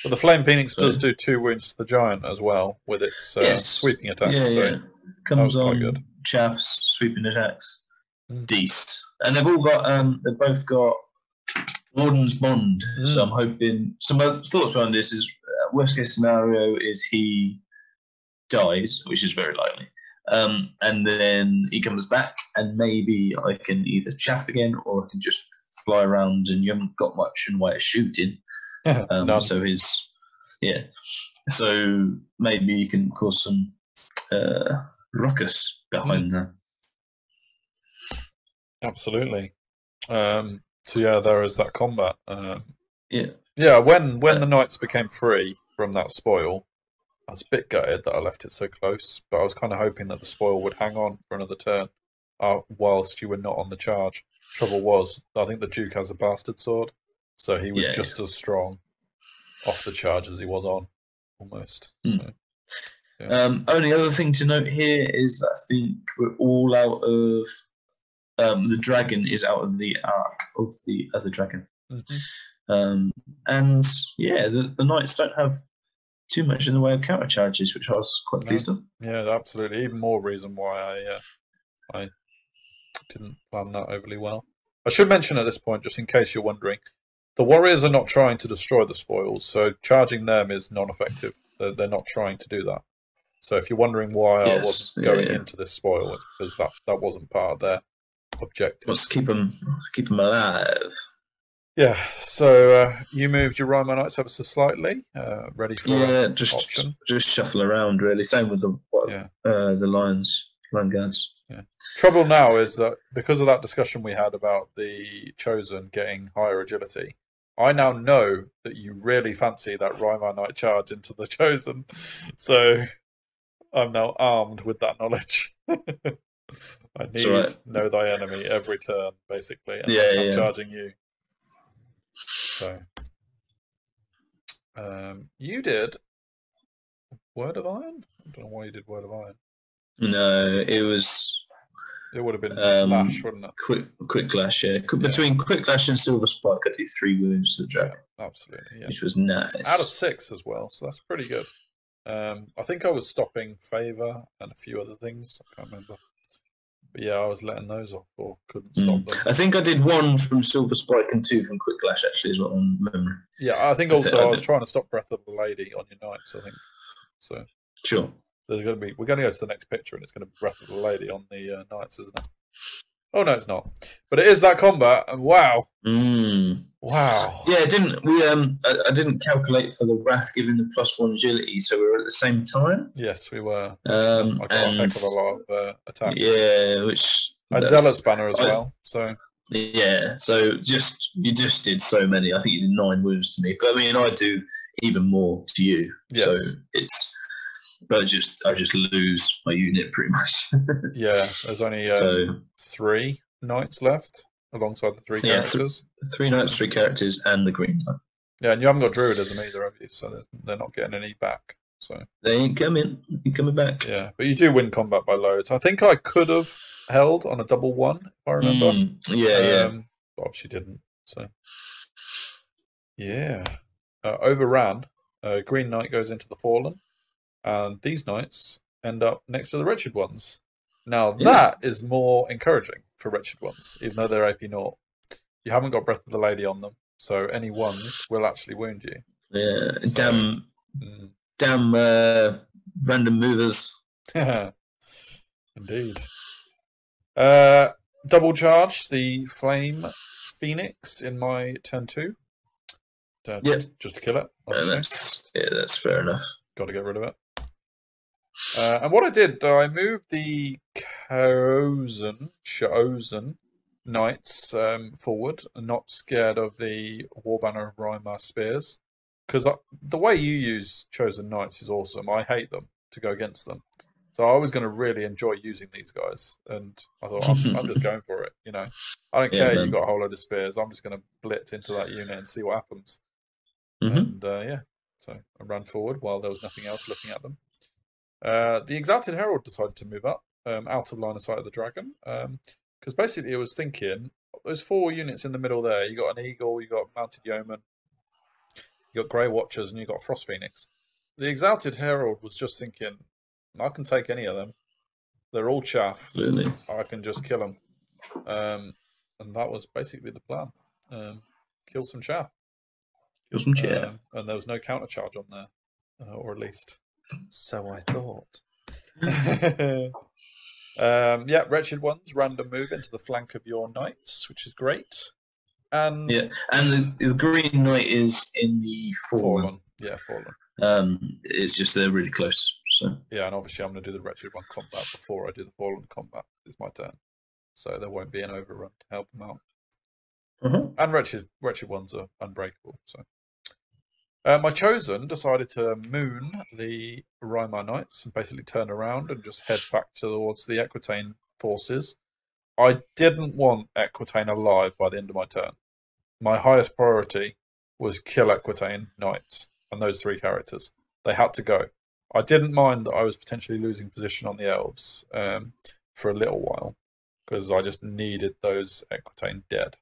But the Flame Phoenix does do 2 wounds to the giant as well with its sweeping attack. Yeah. Comes on, good. Chaps, sweeping attacks. Decent. And they've both got Warden's Bond. So I'm hoping some thoughts behind this is worst case scenario is he dies, which is very likely. And then he comes back, and maybe I can either chaff again or I can just fly around, and you haven't got much in way of shooting. So maybe you can cause some ruckus behind that. Absolutely. So there is that combat. When the Knights became free from that spoil, I was a bit gutted that I left it so close, but I was kind of hoping that the spoil would hang on for another turn whilst you were not on the charge. Trouble was, I think the Duke has a bastard sword, so he was just as strong off the charge as he was on, almost. So, only other thing to note here is that I think we're all out of... the dragon is out of the arc of the other dragon. The Knights don't have too much in the way of counter charges, which I was quite pleased with. Yeah, absolutely. Even more reason why I didn't plan that overly well. I should mention at this point, just in case you're wondering, the warriors are not trying to destroy the spoils, so charging them is non-effective. They're not trying to do that. So if you're wondering why I wasn't going into this spoil, it's because that wasn't part of their objective. Let's keep them alive. Yeah, so you moved your Rhino Knights ever so slightly, ready for option. Just shuffle around really. Same with the Lion Guards. Yeah. Trouble now is that because of that discussion we had about the Chosen getting higher agility, I now know that you really fancy that Rhino Knight charge into the Chosen. So I'm now armed with that knowledge. I need know thy enemy every turn, basically, unless I'm charging you. So, you did Word of Iron? I don't know why you did Word of Iron. No, it would have been Lash, wouldn't it? Quick Lash, yeah. Between Quick Lash and Silver Spike, I did 3 wounds to the dragon. Yeah, absolutely, yeah. Which was nice. Out of 6 as well, so that's pretty good. I think I was stopping Favour and a few other things. I can't remember. But yeah, I was letting those off or couldn't stop them. I think I did 1 from Silver Spike and 2 from Quick Lash, actually, is what I'm remembering. Yeah, I think also I was trying to stop Breath of the Lady on your Knights, I think. So sure. We're going to go to the next picture, and it's going to be Breath of the Lady on the Knights, isn't it? Oh no, it's not. But it is that combat, and wow, wow. Yeah, I didn't calculate for the Wrath giving the +1 agility, so we were at the same time. Yes, we were. I got a heck of a lot of attacks. Yeah, which I had Zealot's Banner as well. So yeah, so you just did so many. I think you did 9 wounds to me, but I mean, I do even more to you. Yes. So it's. But I just lose my unit pretty much. Yeah, there's only 3 Knights left alongside the 3 characters. 3 Knights, 3 characters, and the Green Knight. Yeah, and you haven't got Druidism either, have you? So they're not getting any back. So they ain't coming. Ain't coming back. Yeah, but you do win combat by loads. I think I could have held on a double 1 if I remember. But obviously didn't. So yeah, overran. Green Knight goes into the Fallen. And these Knights end up next to the Wretched Ones. Now, that is more encouraging for Wretched Ones, even though they're AP 0. You haven't got Breath of the Lady on them, so any ones will actually wound you. Yeah, so, damn random movers. Indeed. Double charge the Flame Phoenix in my turn 2. Just to kill it. That's fair enough. Got to get rid of it. And what I did, I moved the Chosen Knights forward, and not scared of the Warbanner of Rymar Spears. Because the way you use Chosen Knights is awesome. I hate them to go against them. So I was going to really enjoy using these guys. And I thought, I'm just going for it, you know. I don't care you've got a whole load of spears. I'm just going to blitz into that unit and see what happens. And so I ran forward while there was nothing else looking at them. The Exalted Herald decided to move up out of line of sight of the dragon. Because basically it was thinking, those 4 units in the middle there, you got an Eagle, you got Mounted Yeoman, you got Grey Watchers, and you got Frost Phoenix. The Exalted Herald was just thinking, I can take any of them. They're all chaff. Really? I can just kill them. And that was basically the plan. Kill some chaff. Kill some chaff. And there was no counter charge on there. Or at least, so I thought. Yeah, Wretched Ones, random move into the flank of your knights, which is great. And the Green Knight is in the Fallen. Yeah, Fallen. It's just they're really close. So yeah, and obviously I'm going to do the Wretched One combat before I do the Fallen combat. It's my turn, so there won't be an overrun to help them out. And Wretched Ones are unbreakable. So my Chosen decided to moon the Rymar Knights and basically turn around and just head back towards the Equitane forces. I didn't want Equitane alive by the end of my turn. My highest priority was kill Equitane Knights and those 3 characters. They had to go. I didn't mind that I was potentially losing position on the elves for a little while, because I just needed those Equitane dead,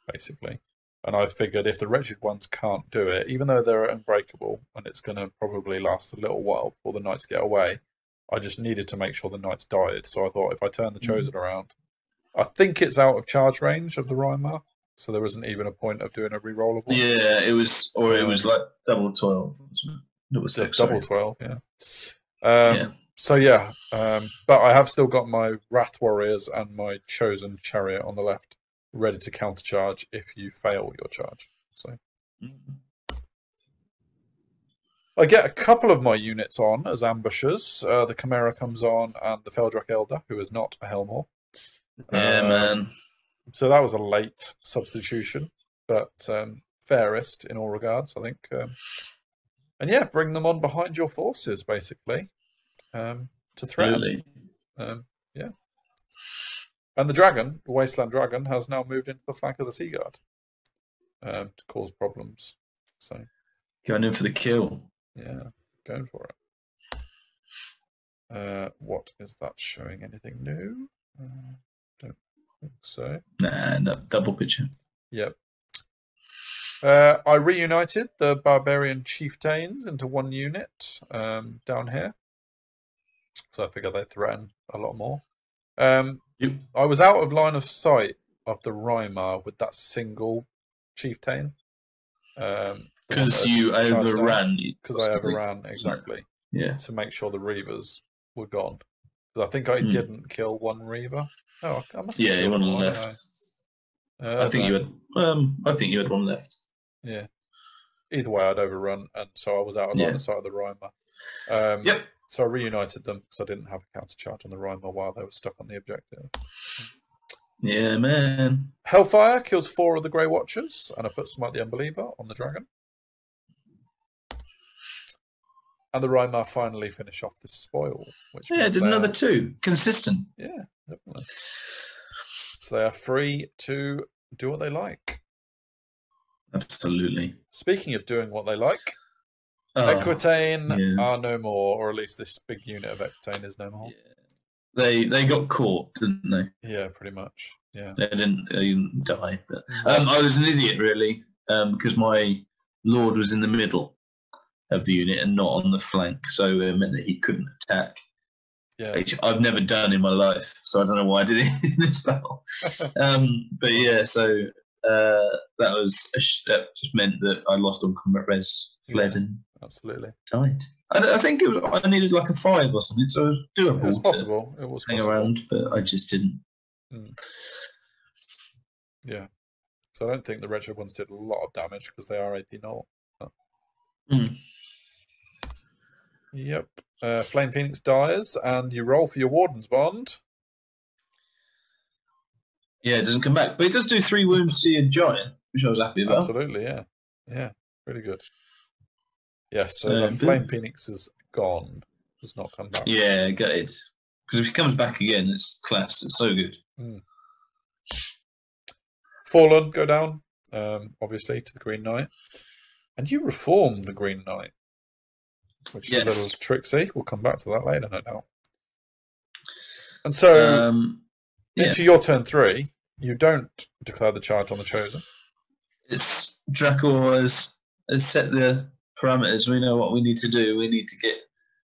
basically. And I figured if the Wretched Ones can't do it, even though they're unbreakable, and it's going to probably last a little while before the Knights get away, I just needed to make sure the Knights died. So I thought if I turn the Chosen around, I think it's out of charge range of the Rymar, so there wasn't even a point of doing a rerollable. Yeah, it was like double 12, wasn't it? It was 6, double 12, yeah. So yeah, but I have still got my Wrath Warriors and my Chosen Chariot on the left, ready to countercharge if you fail your charge. So I get a couple of my units on as ambushers. The Chimera comes on, and the Feldrak Elder, who is not a Helmor. Yeah, man. So that was a late substitution, but fairest in all regards, I think. And yeah, bring them on behind your forces, basically, to threaten. Really? Yeah. And the dragon, the Wasteland Dragon, has now moved into the flank of the Sea Guard to cause problems. So going in for the kill. Yeah, going for it. What is that showing? Anything new? Don't think so. Nah, no, double picture. Yep. I reunited the Barbarian Chieftains into one unit down here. So I figured they threaten a lot more. I was out of line of sight of the Rymar with that single Chieftain. Because you overran. Because I overran, exactly. Yeah. To make sure the Reavers were gone. Because I think I didn't kill one Reaver. Oh, I must have killed one left. I think you had. I think you had one left. Yeah. Either way, I'd overrun, and so I was out of line of sight of the Rymar. Yep. So I reunited them because I didn't have a counter charge on the Rymar while they were stuck on the objective. Yeah, man. Hellfire kills 4 of the Grey Watchers, and I put Smite the Unbeliever on the dragon. And the Rymar finally finish off this spoil. Which did another 2. Consistent. Yeah, definitely. So they are free to do what they like. Absolutely. Speaking of doing what they like, Equitane are no more, or at least this big unit of Equitane is no more. Yeah. They got caught, didn't they? Yeah, pretty much. Yeah. They didn't die, but I was an idiot really, because my Lord was in the middle of the unit and not on the flank, so it meant that he couldn't attack. Yeah. Which I've never done in my life, so I don't know why I did it in this battle. But yeah, so that just meant that I lost on combat res, fled, and absolutely died. I think I needed like a 5 or something, so it was doable. It was possible. It was hang possible. around, but I just didn't. Yeah. So I don't think the retro ones did a lot of damage because they are AP 0. Yep. Flame Phoenix dies, and you roll for your Warden's Bond. Yeah, it doesn't come back, but it does do 3 wounds to your giant, which I was happy about. Absolutely, yeah. Yeah, really good. Yes, so the Flame Phoenix is gone. Does not come back. Yeah, get it. Because if he comes back again, it's class. It's so good. Fallen, go down, obviously, to the Green Knight. And you reform the Green Knight, which is a little tricksy. We'll come back to that later, no doubt. And so, into your turn 3, you don't declare the charge on the Chosen. It's Dracor has set the parameters. We know what we need to do. We need to get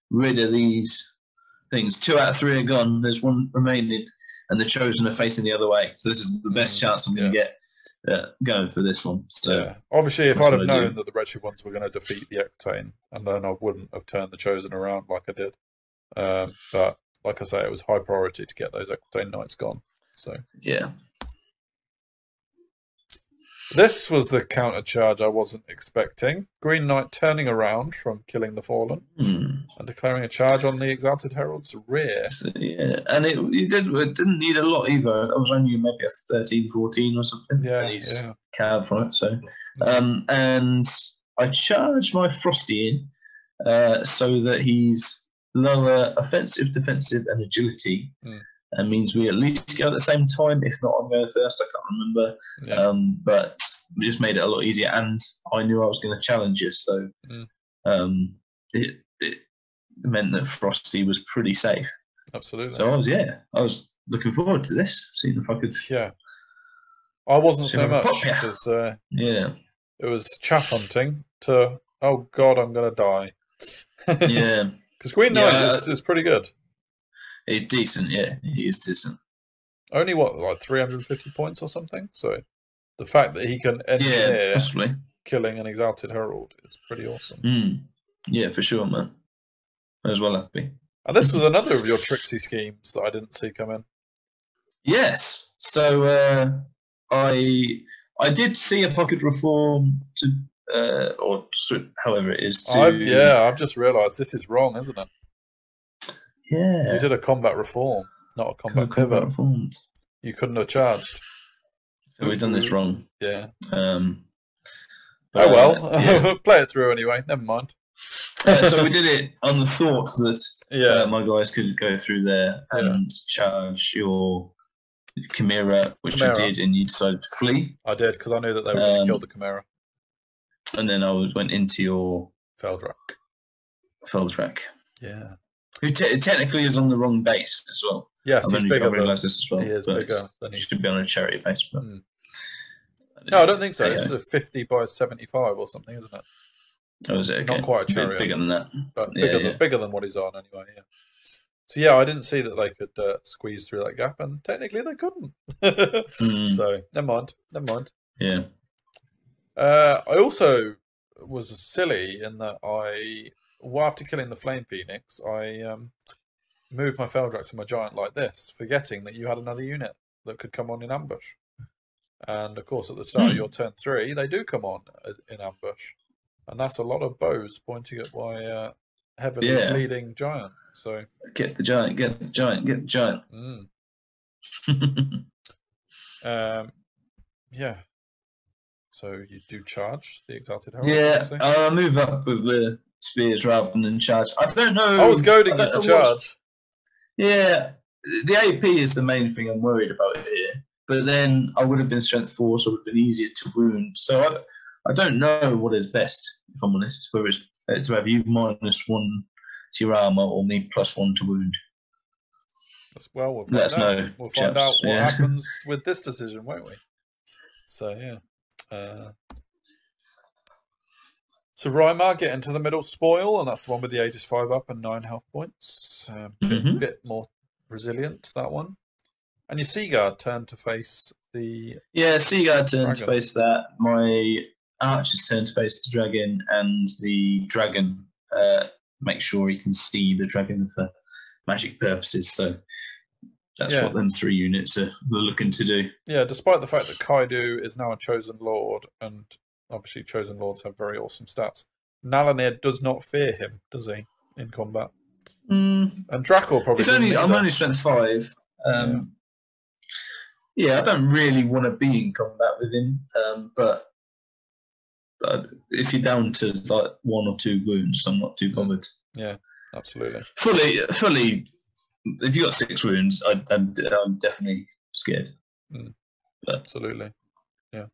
rid of these things. 2 out of 3 are gone. There's 1 remaining, and the Chosen are facing the other way. So this is the best chance I'm going to get going for this one. So obviously, if I'd have known that the Wretched ones were going to defeat the Equitane, and then I wouldn't have turned the Chosen around like I did. But like I say, it was high priority to get those Equitane Knights gone. So yeah. This was the counter charge I wasn't expecting. Green Knight turning around from killing the Fallen and declaring a charge on the Exalted Herald's rear. So, yeah, and it didn't need a lot either. It was only maybe a 13, 14 or something. Yeah, cab for it. So, and I charged my Frosty in so that he's lower offensive, defensive, and agility. That means we at least go at the same time. If not, I'm going first. I can't remember. But we just made it a lot easier. And I knew I was going to challenge you. So it meant that Frosty was pretty safe. Absolutely. So I was looking forward to this, seeing if I could. Yeah. I wasn't so much. Because, it was chaff hunting to, oh God, I'm going to die. Yeah. Because Green Knight is pretty good. He's decent, yeah. He is decent. Only like 350 points or something? So the fact that he can engineer killing an Exalted Herald is pretty awesome. Yeah, for sure, man. I was well happy. And this was another of your tricksy schemes that I didn't see come in. Yes. So I did see if I could reform to or however it is. I've just realised this is wrong, isn't it? Yeah. You did a combat reform, not a combat pivot. Reformed. You couldn't have charged. So we've done this wrong. Yeah. But, play it through anyway. Never mind. So we did it on the thought that my guys could go through there and charge your Chimera, which I did, and you decided to flee. I did, because I knew that they were going to kill the Chimera. And then I went into your Feldrak. Yeah. Who technically is on the wrong base as well. Yes, he's bigger. I realised this as well. He is bigger than he should be on a charity base. But no, I don't think so. It's a 50 by 75 or something, isn't it? Oh, is it? Okay. Not quite a chariot. Bigger than that. But bigger than what he's on anyway, yeah. So yeah, I didn't see that they could squeeze through that gap, and technically they couldn't. So, never mind. Yeah. I also was silly in that after killing the Flame Phoenix, I moved my Feldrax and my Giant like this, forgetting that you had another unit that could come on in ambush. And of course, at the start of your turn 3, they do come on in ambush. And that's a lot of bows pointing at my heavily bleeding Giant. So get the Giant. Yeah. So you do charge the Exalted Herald? Yeah, I'll move up with the spears rather than charge. I don't know. I was goading you to charge. Yeah, the AP is the main thing I'm worried about here. But then I would have been strength 4, so it would have been easier to wound. So I don't know what is best, if I'm honest. Whether it's to have you -1 to your armor or me +1 to wound. We'll find Let us know. We'll find out what happens with this decision, won't we? So yeah. So Rymar get into the middle spoil, and that's the one with the Aegis 5 up and 9 health points. Bit more resilient, that one. And your Seaguard turned to face the... Yeah, Seaguard turned to face that. My Archers turned to face the Dragon, and the Dragon make sure he can see the dragon for magic purposes. So that's what them 3 units are looking to do. Yeah, despite the fact that Kaidu is now a Chosen Lord, and obviously Chosen Lords have very awesome stats, Nalanir does not fear him, does he, in combat? And Drakkor probably doesn't I'm only strength 5. Yeah, I don't really want to be in combat with him, but if you're down to like 1 or 2 wounds, I'm not too bothered. Yeah, absolutely. Fully. If you got 6 wounds, I'm definitely scared. Absolutely, yeah.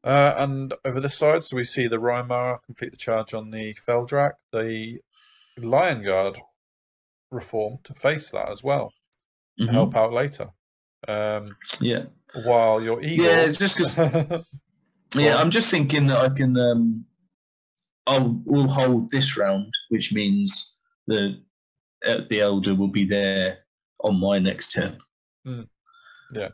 And over this side, so we see the Rymar complete the charge on the Feldrak. The Lion Guard reform to face that as well, to help out later. While your Eagle... Yeah, it's just because... I'm just thinking that I can... we'll hold this round, which means the Elder will be there on my next turn. Yeah.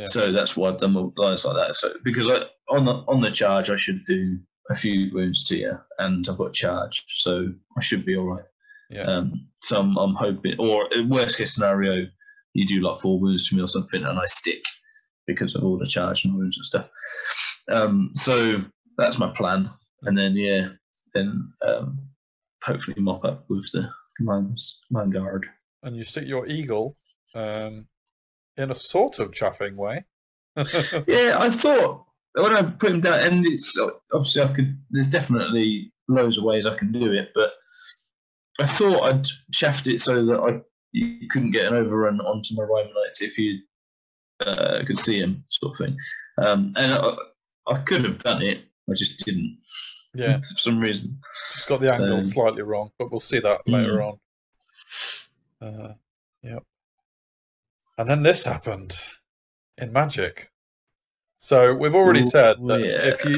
So that's why I've done lines like that. So because on the charge, I should do a few wounds to you, and I've got charge, so I should be all right. Yeah. So I'm hoping, or worst case scenario, you do like 4 wounds to me or something, and I stick because of all the charge and wounds and stuff. So that's my plan, and then hopefully mop up with the Lion Guard. And you stick your Eagle in a sort of chaffing way. Yeah, I thought when I put him down, and it's obviously there's definitely loads of ways I can do it, but I thought I'd chaffed it so that you couldn't get an overrun onto my Rhymer Knights if you could see him, sort of thing. And I could have done it, I just didn't. Yeah, for some reason. Just got the angle slightly wrong, but we'll see that later on. Yep. And then this happened in Magic. So we've already said that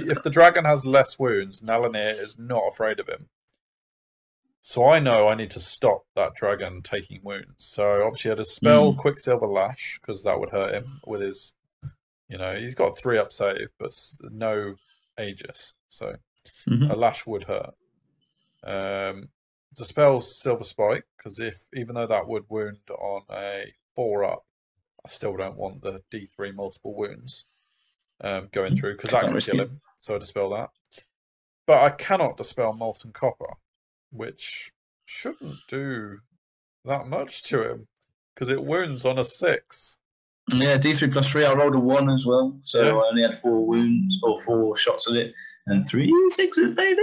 if the dragon has less wounds, Nalanir is not afraid of him. So I know I need to stop that dragon taking wounds. So obviously I had to spell Quicksilver Lash, because that would hurt him with his, he's got 3-up save, but no Aegis. So a Lash would hurt. To spell Silver Spike, because even though that would wound on a 4-up, I still don't want the D3 multiple wounds going through, because that can kill him. So I dispel that. But I cannot dispel Molten Copper, which shouldn't do that much to him, because it wounds on a 6. Yeah, D3 plus 3. I rolled a 1 as well, so I only had 4 wounds, or 4 shots at it, and 3 6s, baby.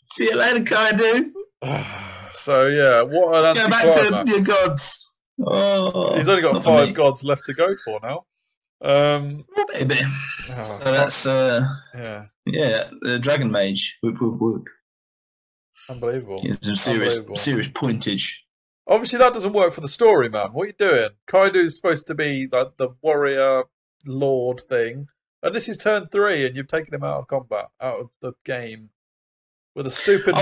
See you later, Kaidu. So yeah, what an anticlimax. Go back to your gods. Oh, he's only got 5 gods left to go for now. Baby. So that's the Dragon Mage. Whoop whoop whoop. Unbelievable. It's a serious pointage. Obviously, that doesn't work for the story, man. What are you doing? Kaidu's supposed to be like the warrior lord thing, and this is turn 3, and you've taken him out of combat, out of the game, with a stupid.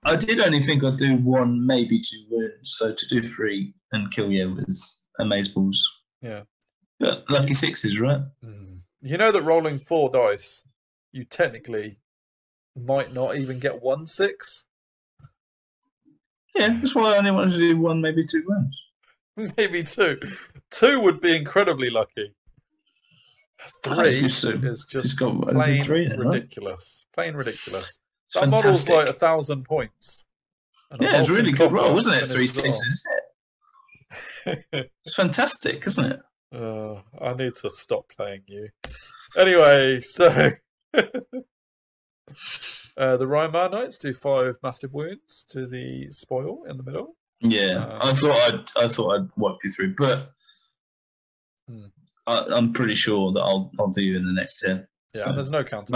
I did only think I'd do 1, maybe 2 wounds. So to do 3 and kill you was amazeballs. Yeah. But lucky 6s, right? You know that rolling 4 dice, you technically might not even get 1 6. Yeah, that's why I only wanted to do 1, maybe 2 wounds. Maybe 2. 2 would be incredibly lucky. 3 is just plain ridiculous. Right? Plain ridiculous. That model's like 1,000 points. Yeah, it's a really good roll, wasn't it? 3 6s. It's fantastic, isn't it? I need to stop playing you. Anyway, so the Rymar Knights do 5 massive wounds to the spoil in the middle. Yeah, I thought I'd wipe you through, but I'm pretty sure that I'll do you in the next turn. Yeah, so, and there's no counter.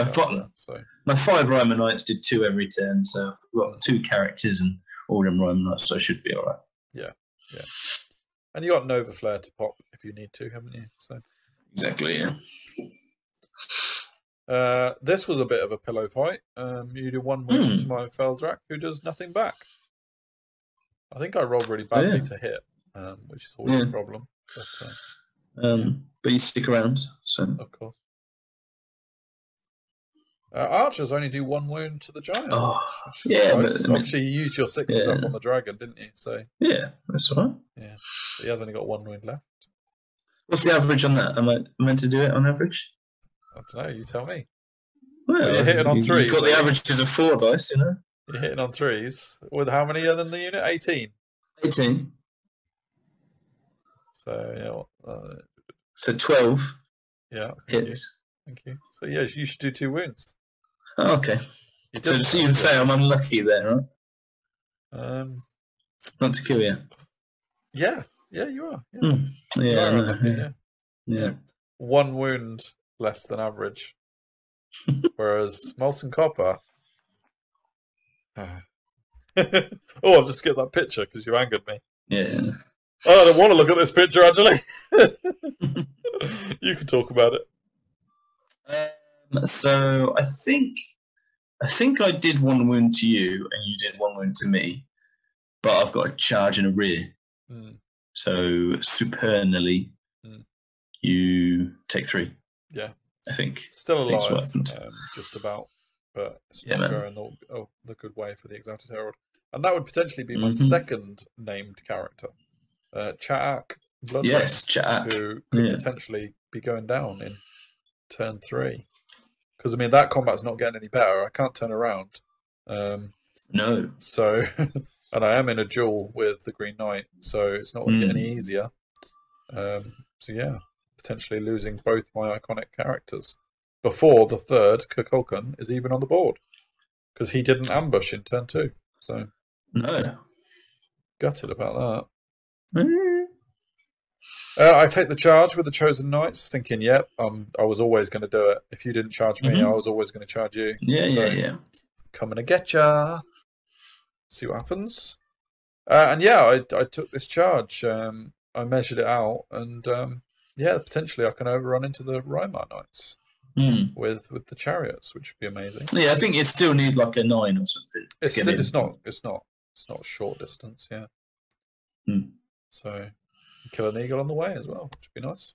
My 5 Rhymer Knights did 2 every turn, so I've got 2 characters and all them Rhymer Knights, so I should be all right. Yeah. And you got Nova Flare to pop if you need to, haven't you? So exactly, yeah. This was a bit of a pillow fight. You do 1 wound to my Feldrak, who does nothing back. I think I rolled really badly to hit, which is always a problem. But you stick around, so of course. Archers only do 1 wound to the giant. Oh, yeah. But, obviously, you used your 6s up on the dragon, didn't you? So yeah, that's all right. Yeah, but he has only got 1 wound left. What's the average on that? Am I meant to do it on average? I don't know. You tell me. Well, you're hitting on 3s. You've got the averages of 4 dice, you know. You're hitting on 3s. With how many are in the unit? 18. 18. So yeah. So 12. Yeah. Hits. Thank you. So yeah, you should do 2 wounds. Oh, okay. So you would say I'm unlucky there, right? Not to kill you. Yeah. Yeah, you are. Yeah. Yeah. Yeah. 1 wound less than average. Whereas Molten Copper. Oh, I've just skipped that picture because you angered me. Yeah. Oh, I don't want to look at this picture, actually. You can talk about it. So I think I did 1 wound to you, and you did 1 wound to me, but I've got a charge in a rear. So supernally, you take 3. Yeah, I think. Still alive, just about, but it's not going the good way for the Exalted Herald. And that would potentially be my second named character, Cha'ak Bloodlane. Yes, Cha'ak. Who could potentially be going down in turn 3. Because, I mean, that combat's not getting any better. I can't turn around. No. So, and I am in a duel with the Green Knight, so it's not going to get any easier. So, yeah, potentially losing both my iconic characters before the third, Kukulkan, is even on the board. Because he didn't ambush in turn 2. So, no. Gutted about that. I take the charge with the Chosen Knights, thinking, yep, I was always going to do it. If you didn't charge me, I was always going to charge you. Yeah. Coming to get ya. See what happens. And yeah, I took this charge. I measured it out, and yeah, potentially I can overrun into the Rymar Knights with the chariots, which would be amazing. Yeah, I think you still need like a 9 or something. It's not short distance. Yeah. So. Kill an eagle on the way as well, which would be nice.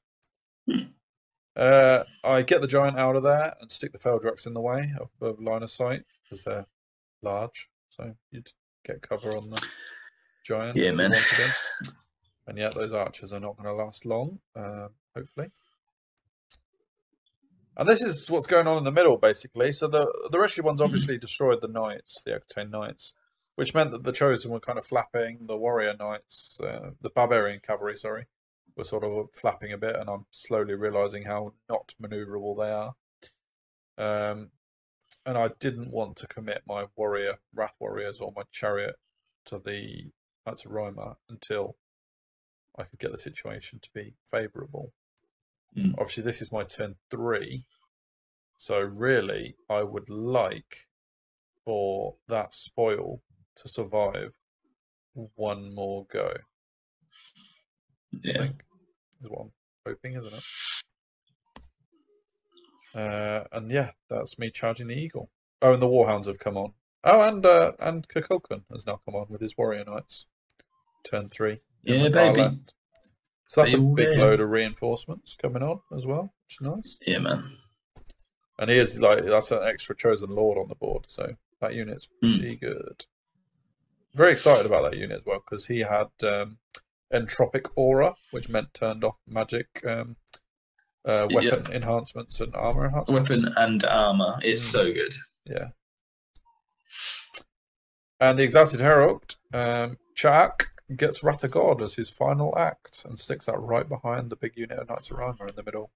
I get the giant out of there and stick the Feldrax in the way of line of sight because they're large. So you'd get cover on the giant. Yeah, man. And yet those archers are not going to last long, hopefully. And this is what's going on in the middle, basically. So the Rescue ones obviously destroyed the knights, the Octane knights, which meant that the Chosen were kind of flapping. The warrior knights, the barbarian cavalry, sorry, were sort of flapping a bit, and I'm slowly realising how not manoeuvrable they are. And I didn't want to commit my Wrath Warriors or my chariot to the Knights of Rymar until I could get the situation to be favourable. Obviously, this is my turn 3, so really I would like for that spoil to survive 1 more go. Yeah. I think is what I'm hoping, isn't it? And yeah, that's me charging the eagle. Oh, and the Warhounds have come on. Oh, and Kukulkan has now come on with his warrior knights. Turn 3. Yeah, baby. Left. So that's a big load of reinforcements coming on as well, which is nice. Yeah, man. And he is that's an extra Chosen Lord on the board, so that unit's pretty good. Very excited about that unit as well because he had Entropic Aura, which meant turned off magic weapon enhancements and armor enhancements. Weapon and armor. It's so good. Yeah. And the Exalted Herald, Cha'ak, gets Wrath of God as his final act and sticks that right behind the big unit of Knights of Rymar in the middle.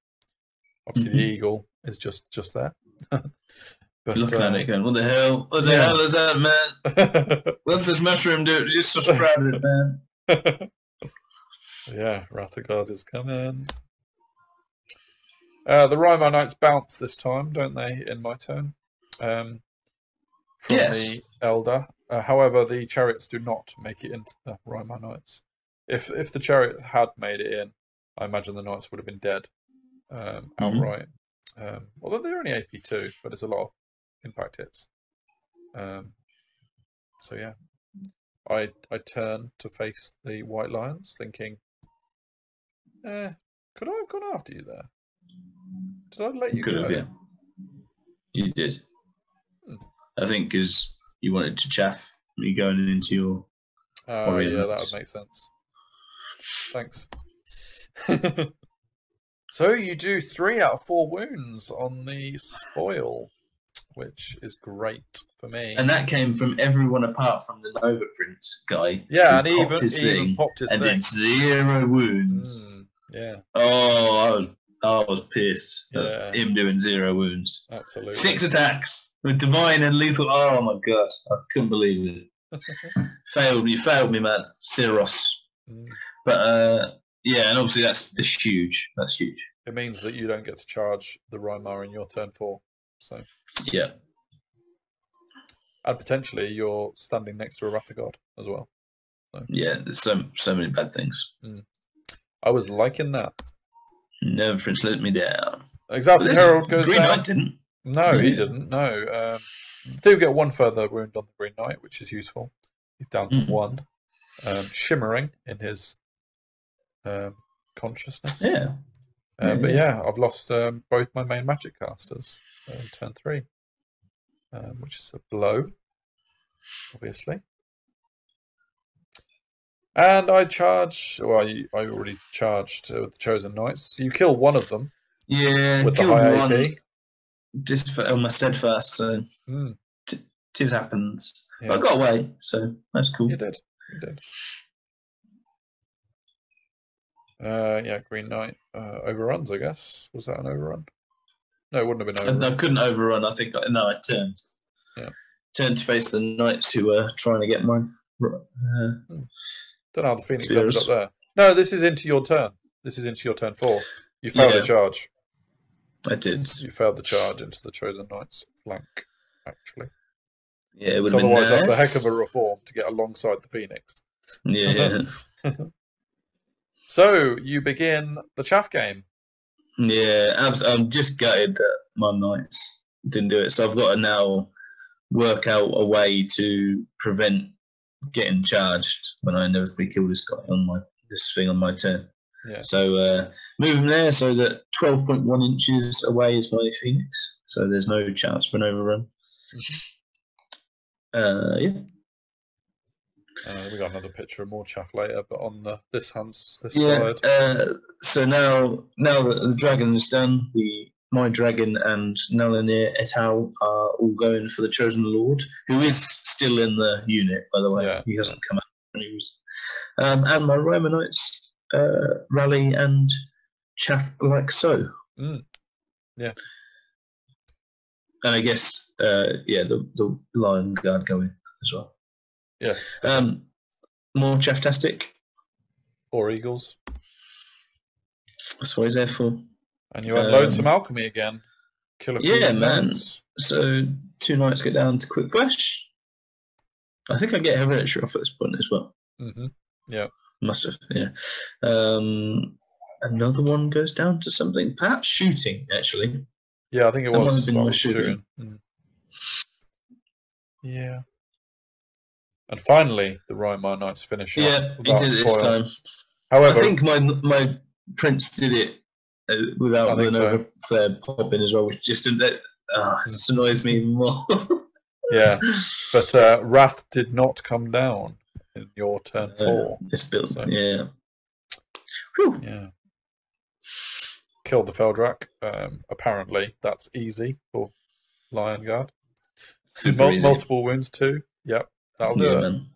Obviously, the eagle is just there. But, looking at it going, what the hell? What the hell is that, man? What's this mushroom do? Just subscribe it, man. Yeah, Wrath of God is coming. The Rymar Knights bounce this time, don't they, in my turn? From the Elder. However, the chariots do not make it into the Rymar Knights. If the chariots had made it in, I imagine the Knights would have been dead outright. Although they're only AP2, but there's a lot of impact hits. So yeah, I turn to face the White Lions, thinking, could I have gone after you there? Did I let you go? Yeah. You did. I think because you wanted to chaff me going into your. Yeah, that would make sense. Thanks. So you do 3 out of 4 wounds on the spoil, which is great for me. And that came from everyone apart from the Nova Prince guy. Yeah, and he even popped his thing. And did 0 wounds. Yeah. Oh, I was pissed at him doing 0 wounds. Absolutely. 6 attacks with divine and lethal. Oh my god, I couldn't believe it. You failed me, man, Cyros. But yeah, and obviously that's huge. That's huge. It means that you don't get to charge the Rymar in your turn 4. So yeah, and potentially you're standing next to a Wrath of God as well. So. Yeah, there's so many bad things. I was liking that. Never Prince let me down. Exalted Herald goes Green down. Knight didn't. No, he didn't. No. Do get 1 further wound on the Green Knight, which is useful. He's down to 1. Shimmering in his consciousness. Yeah. But yeah, I've lost both my main magic casters in turn 3, which is a blow, obviously. And I charge. Well, I already charged with the Chosen Knights. You kill one of them. Yeah, with the high AP. Just for my steadfast. So tis happens. Yeah. But I got away, so that's cool. You did. Yeah, Green Knight overruns, I guess. Was that an overrun? No, it wouldn't have been overrun. I couldn't overrun. I think I turned. Yeah. Turned to face the knights who were trying to get mine. Don't know how the Phoenix ended up there. No, this is into your turn. This is into your turn 4. You failed a charge. I did. You failed the charge into the Chosen Knight's flank, actually. Yeah, it would have been otherwise, nice. That's a heck of a reform to get alongside the Phoenix. Yeah. So, you begin the chaff game. Yeah, I'm just gutted that my knights didn't do it. So I've got to now work out a way to prevent getting charged when I inevitably kill this guy on this thing on my turn. Yeah. So move him there so that 12.1 inches away is my Phoenix. So there's no chance for an overrun. Yeah. We got another picture of more chaff later, but on this side. So now that the dragon is done, my dragon and Nalanir et al. Are all going for the Chosen Lord, who is still in the unit, by the way. Yeah. He hasn't come out. And my Romanites rally and chaff like so. Yeah. And I guess, the Lion Guard go in as well. Yes. More chafftastic. 4 eagles. That's what he's there for. And you unload some alchemy again. Kill a few knights. So 2 knights get down to quick flash. I think I get hereditary off at this point as well. Yeah. Must have, yeah. Another one goes down to something, perhaps shooting, actually. Yeah, I think it was shooting. Yeah. And finally, the Rymar Knights finish off. Yeah, he did it this time. However, I think my prince did it without the Nova Flare popping as well, which just this annoys me even more. Yeah, but Wrath did not come down in your turn 4. This build, so. Yeah. Whew. Yeah. Killed the Feldrak. Apparently, that's easy for Lion Guard. Multiple wounds too. Yep, that'll do it. Man.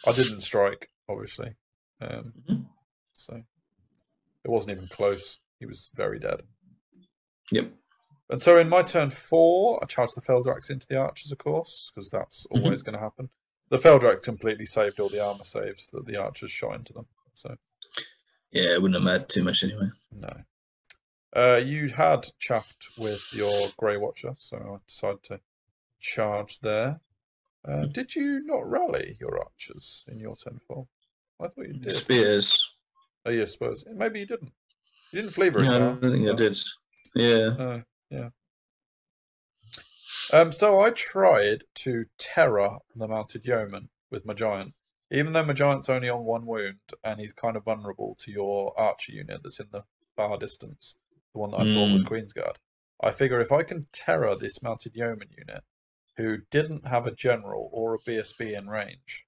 I didn't strike, obviously. So it wasn't even close. He was very dead. Yep. And so in my turn 4, I charged the Feldrax into the archers, of course, because that's always going to happen. The Feldrax completely saved all the armor saves that the archers shot into them. So yeah, it wouldn't have mattered too much anyway. No. You had chaffed with your Grey Watcher, so I decided to charge there. Did you not rally your archers in your turn 4? I thought you did. Spears. Oh, yeah, suppose. Maybe you didn't. You didn't flee very far. I don't think I did. Yeah. Yeah. So I tried to terror the mounted yeoman with my giant, even though my giant's only on 1 wound and he's kind of vulnerable to your archer unit that's in the far distance, the one that I thought was Queen's Guard. I figure if I can terror this mounted yeoman unit, who didn't have a general or a BSB in range,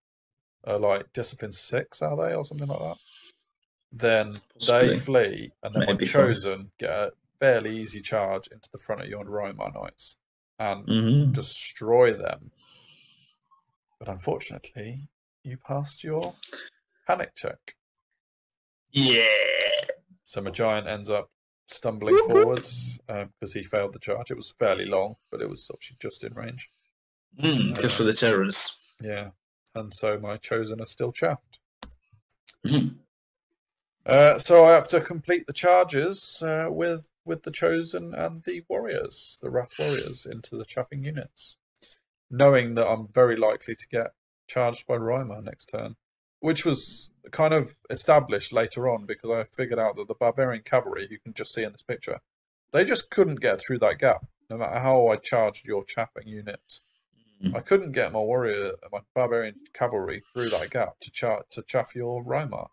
like Discipline 6, are they, or something like that? Then Possibly. they flee, and then Maybe when chosen, get a fairly easy charge into the front of your Roma Knights and destroy them. But unfortunately, you passed your panic check. Yeah. So my giant ends up stumbling forwards because he failed the charge. It was fairly long, but it was obviously just in range. Just for the terrors. Yeah. And so my chosen are still chaffed. So I have to complete the charges with the chosen and the warriors, the Wrath warriors, into the chaffing units, knowing that I'm very likely to get charged by Rima next turn, which was kind of established later on because I figured out that the barbarian cavalry, you can just see in this picture, they just couldn't get through that gap, no matter how I charged your chaffing units. I couldn't get my barbarian cavalry through that gap to chaff your Rima.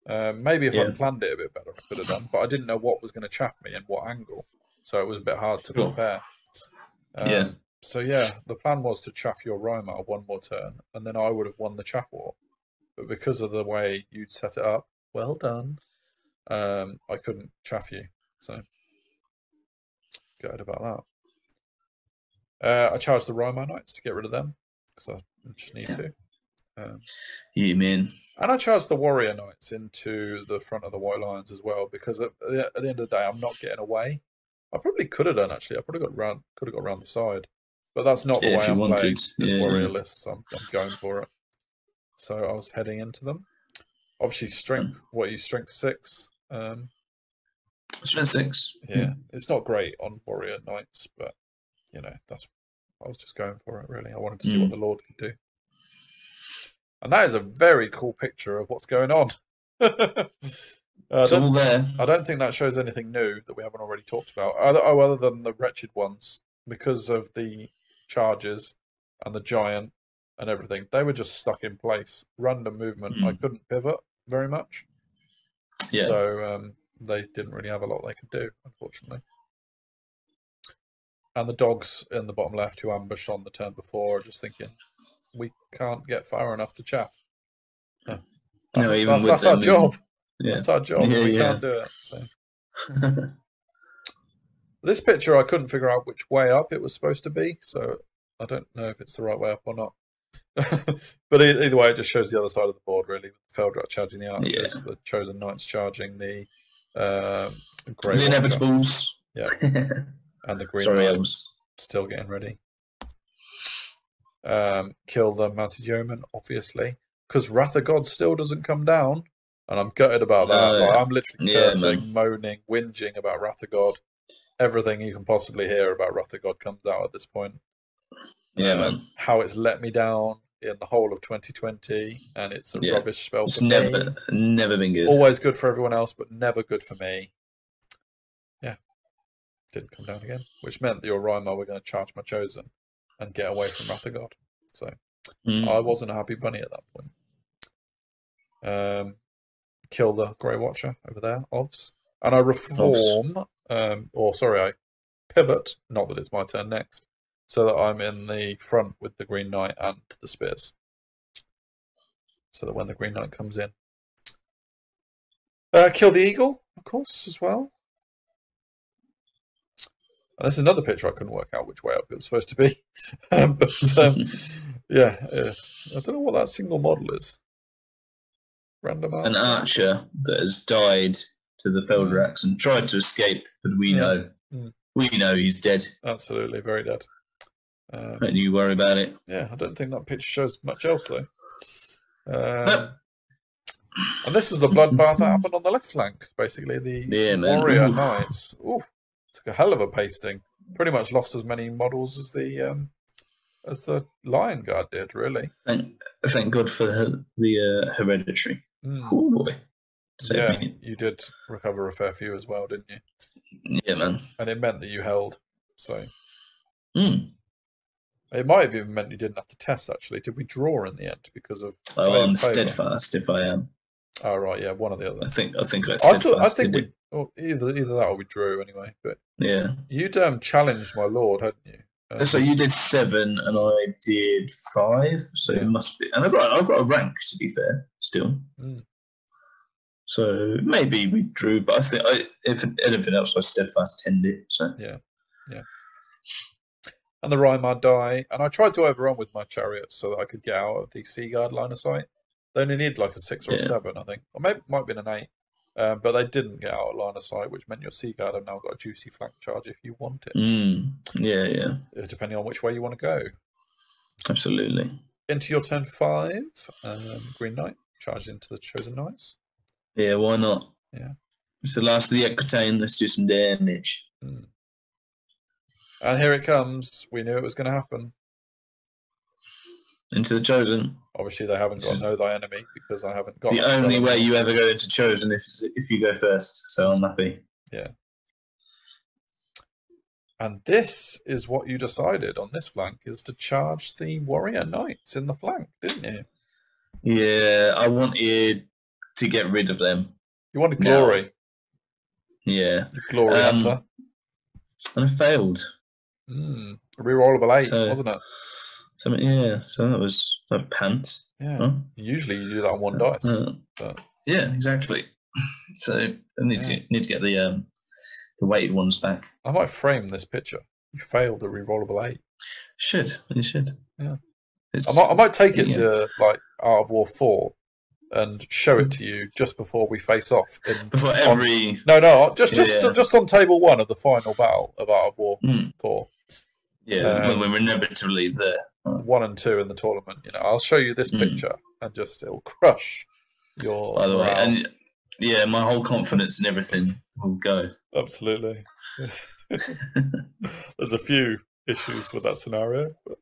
Maybe if I'd planned it a bit better, I could have done, but I didn't know what was going to chaff me and what angle, so it was a bit hard to compare. So yeah, the plan was to chaff your Rima one more turn, and then I would have won the chaff war. But because of the way you'd set it up, well done, I couldn't chaff you, so gutted about that. I charged the Rima Knights to get rid of them, because I just need to. You mean? And I charged the Warrior Knights into the front of the White Lions as well, because at the end of the day, I'm not getting away. I probably could have done, actually. I probably could have got around the side. But that's not the way I'm playing this Warrior list, so I'm going for it. So I was heading into them. Obviously, strength, strength 6? Strength 6. Yeah, it's not great on Warrior Knights, but, you know, I was just going for it, really. I wanted to see what the Lord could do. And that is a very cool picture of what's going on. It's all there. I don't think that shows anything new that we haven't already talked about. Other than the wretched ones, because of the charges and the giant and everything, they were just stuck in place. Random movement. I couldn't pivot very much. Yeah. So they didn't really have a lot they could do, unfortunately. And the dogs in the bottom left who ambushed on the turn before are just thinking, we can't get far enough to chaff. That's our job. Yeah. That's our job. We can't do it. So. This picture, I couldn't figure out which way up it was supposed to be, so I don't know if it's the right way up or not. But either way, it just shows the other side of the board, really. With the Feldrat charging the archers, the Chosen Knights charging the Grey the Inevitables. Yeah. And the Green Knights still getting ready. Kill the Mounted Yeoman, obviously, because Wrath of God still doesn't come down, and I'm gutted about that. Like, I'm literally cursing, moaning, whinging about Wrath of God. Everything you can possibly hear about Wrath of God comes out at this point. Yeah, man. How it's let me down in the whole of 2020, and it's a rubbish spell for me. Never been good. Always good for everyone else, but never good for me. Yeah. Didn't come down again, which meant that your Rima were going to charge my Chosen and get away from Wrath of God. So I wasn't a happy bunny at that point. Kill the Grey Watcher over there, Ovs. And I reform, I pivot, not that it's my turn next, so that I'm in the front with the Green Knight and the Spears. So that when the Green Knight comes in. Kill the Eagle, of course, as well. And this is another picture I couldn't work out which way up it was supposed to be. I don't know what that single model is. Random An archer that has died to the Feldrax and tried to escape, but we know he's dead. Absolutely, very dead. Don't you worry about it. Yeah, I don't think that picture shows much else though. And this was the bloodbath that happened on the left flank. Basically, the Warrior Knights. Ooh, took a hell of a pasting. Pretty much lost as many models as the Lion Guard did. Really. Thank God for the Hereditary. Oh boy. You did recover a fair few as well, didn't you? Yeah, man. And it meant that you held. So. It might have even meant you didn't have to test, actually. Did we draw in the end because of... I'm steadfast if I am. Oh, right, yeah, one or the other. I think I steadfast. I think either that or we drew anyway. But yeah. You'd challenged my lord, hadn't you? So you did 7 and I did 5. So it must be, and I've got a rank, to be fair, still. So maybe we drew, but I think if anything else, I steadfast tend it. So yeah. And the Rymar die, and I tried to overrun with my chariots so that I could get out of the Sea Guard line of sight. They only need like a 6 or a 7, I think, or maybe it might have been an 8. But they didn't get out of line of sight, which meant your Sea Guard have now got a juicy flank charge if you want it. Yeah. Depending on which way you want to go. Absolutely. Into your turn 5, Green Knight charges into the Chosen Knights. Yeah, why not? Yeah. It's the last of the Equitane. Let's do some damage. And here it comes. We knew it was going to happen. Into the Chosen. Obviously, they haven't got Know Thy Enemy because I haven't got the only way you ever go into Chosen if you go first. So I'm happy. Yeah. And this is what you decided on this flank, is to charge the Warrior Knights in the flank, didn't you? Yeah, I wanted to get rid of them. You wanted glory. Yeah. Glory hunter. And I failed. A rerollable 8, wasn't it? So that was like pants. Yeah. Huh? Usually you do that on 1 dice. But... Yeah, exactly. So I need to get the weighted ones back. I might frame this picture. You failed the rerollable 8. You should. Yeah. I might take it to like Art of War 4 and show it to you just before we face off. Before every... Just on table 1 of the final battle of Art of War 4. Yeah, when we're inevitably there. 1 and 2 in the tournament. I'll show you this picture and it'll crush your... By the way, and my whole confidence in everything will go. Absolutely. There's a few issues with that scenario. But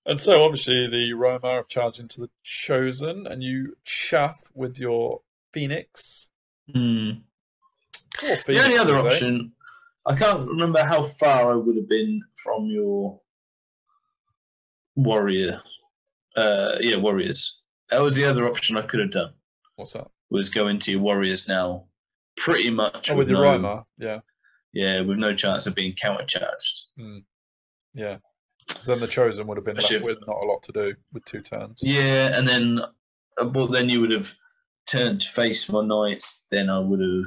and so, obviously, the Rymar have charged into the Chosen, and you chaff with your Phoenix. The only other option, I can't remember how far I would have been from your Warrior. Warriors. That was the other option I could have done. What's that? Was go into your Warriors now, pretty much. With your Rymar, yeah. Yeah, with no chance of being countercharged. Yeah. So then the Chosen would have been left with not a lot to do with 2 turns. Yeah, and then you would have turned to face my Knights, then I would have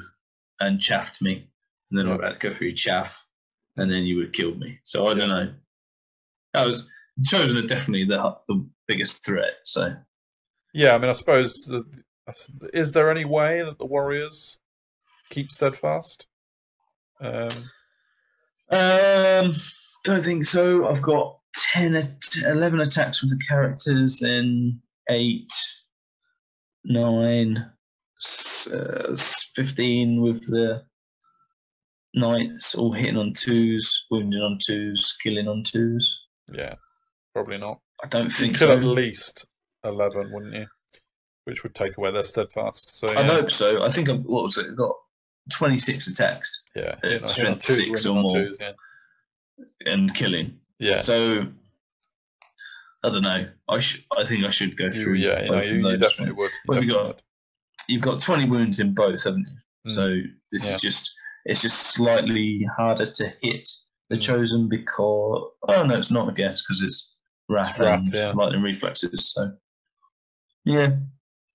and chaffed me. And then I would have to go through your chaff, and then you would have killed me. So I don't know. Chosen are definitely the biggest threat. So yeah, I mean, I suppose is there any way that the Warriors keep steadfast? Don't think so. I've got 11 attacks with the characters, then 8, 9, 15 with the Knights, all hitting on 2s, wounding on 2s, killing on 2s. Yeah, probably not. I don't think so. You could at least 11, wouldn't you? Which would take away their steadfast. So I hope so. I think I've got 26 attacks. Yeah, strength 6 or more. 2s, and killing. Yeah. So I don't know. I think I should go through. You definitely would. You've got 20 wounds in both, haven't you? So this is just slightly harder to hit the Chosen because it's not, I guess, because it's wrath and lightning reflexes. So yeah.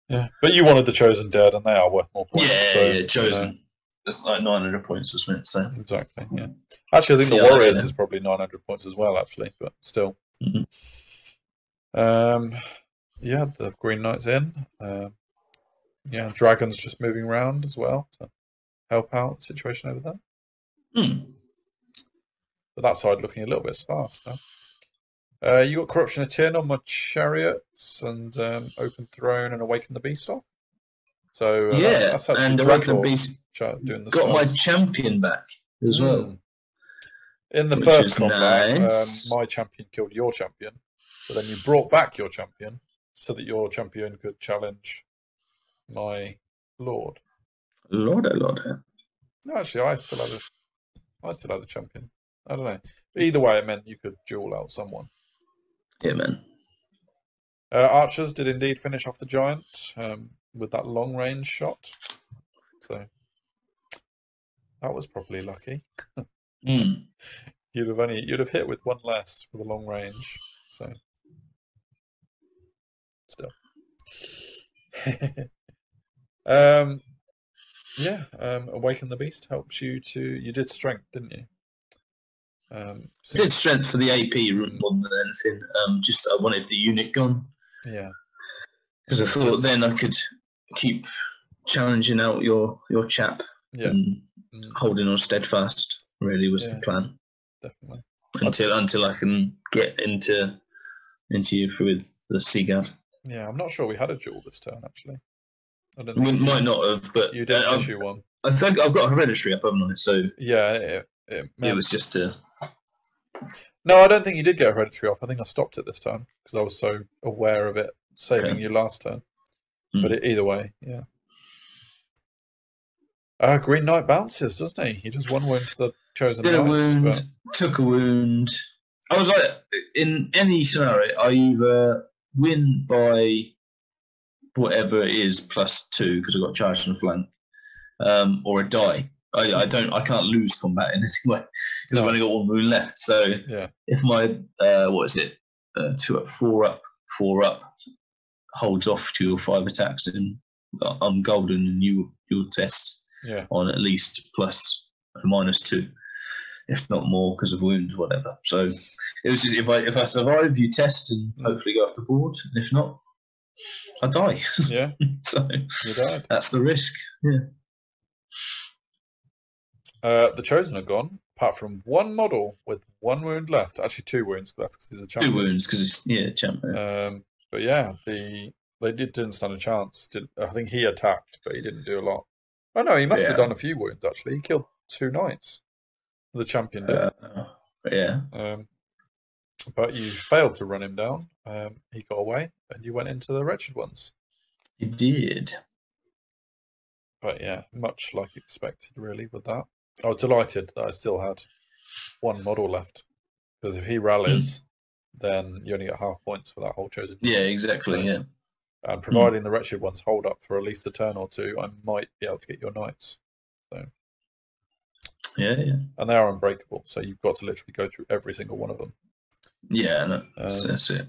But you wanted the Chosen dead, and they are worth more points. Chosen. It's like 900 points, isn't it? So exactly. Yeah. Actually, I think the Warriors is probably 900 points as well. Actually, but still. The Green Knight's in. Dragon's just moving around as well to help out the situation over there. But that side looking a little bit sparse now. You got Corruption of Tin on my chariots and Open Throne and Awaken the Beast off. So that's actually and Awaken the Beast doing the got my champion back as well. In the first combat, my champion killed your champion, but then you brought back your champion so that your champion could challenge my lord. Lord. No, actually, I still had a champion. I don't know. But either way, it meant you could duel out someone. Yeah, man. Archers did indeed finish off the giant with that long range shot. So that was probably lucky. You you'd have hit with one less for the long range. So still. Yeah, Awaken the Beast helps you to... You did strength, didn't you? So... I did strength for the AP more than anything. Just I wanted the unit gone. Yeah. Because I thought then I could keep challenging out your chap. Yeah. And holding on steadfast really was the plan. Definitely. Until I can get into you with the Seaguard. Yeah, I'm not sure we had a duel this turn, actually. I don't think we might not have, but you did issue one. I think I've got Hereditary up, haven't I? So yeah, it was just a... No, I don't think you did get Hereditary off. I think I stopped it this time because I was so aware of it saving you last turn. But either way, yeah. Green Knight bounces, doesn't he? He just 1 wound to the Chosen Knights. Took a wound. I was like, in any scenario, I either win by whatever it is +2 because I got charged and flank, or a die. I can't lose combat in any way because I've only got 1 wound left. So if my 4 up holds off to your 5 attacks, and I'm golden, and you'll test on at least plus or -2, if not more, because of wounds, whatever. So it was just if I survive, you test and hopefully go off the board. And if not, I die. Yeah. So you died. That's the risk. Yeah. The Chosen are gone, apart from 1 model with 1 wound left. Actually, 2 wounds left because he's a champion. 2 wounds because he's champion. But yeah, they didn't stand a chance. I think he attacked, but he didn't do a lot. Oh no, he must have done a few wounds actually. He killed 2 knights. The champion did. But you failed to run him down. He got away, and you went into the Wretched Ones. He did. But yeah, much like expected, really, with that. I was delighted that I still had 1 model left. Because if he rallies, then you only get half points for that whole Chosen. Yeah, exactly, so, and providing the Wretched Ones hold up for at least a turn or 2, I might be able to get your Knights. So. Yeah. And they are unbreakable, so you've got to literally go through every single one of them. Yeah, no, that's it.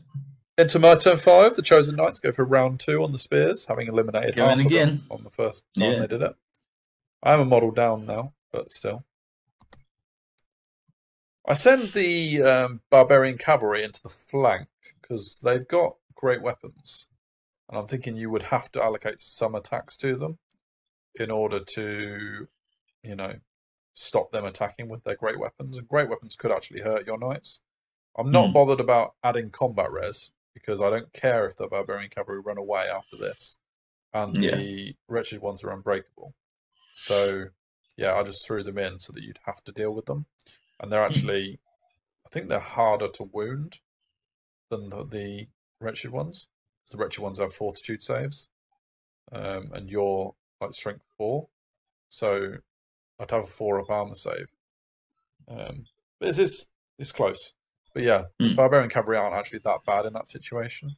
Into my turn 5, the Chosen Knights go for round 2 on the spears, having eliminated half of them on the first time they did it. I am a model down now, but still. I send the Barbarian Cavalry into the flank because they've got great weapons. And I'm thinking you would have to allocate some attacks to them in order to, stop them attacking with their great weapons. And great weapons could actually hurt your knights. I'm not bothered about adding combat res because I don't care if the Barbarian Cavalry run away after this. And the Wretched Ones are unbreakable. So, yeah, I just threw them in so that you'd have to deal with them. And they're actually, I think they're harder to wound than the Wretched Ones. The Wretched Ones have Fortitude saves. And you're like Strength 4. So I'd have a 4-up armor save. But it's close. But yeah, the Barbarian Cavalry aren't actually that bad in that situation.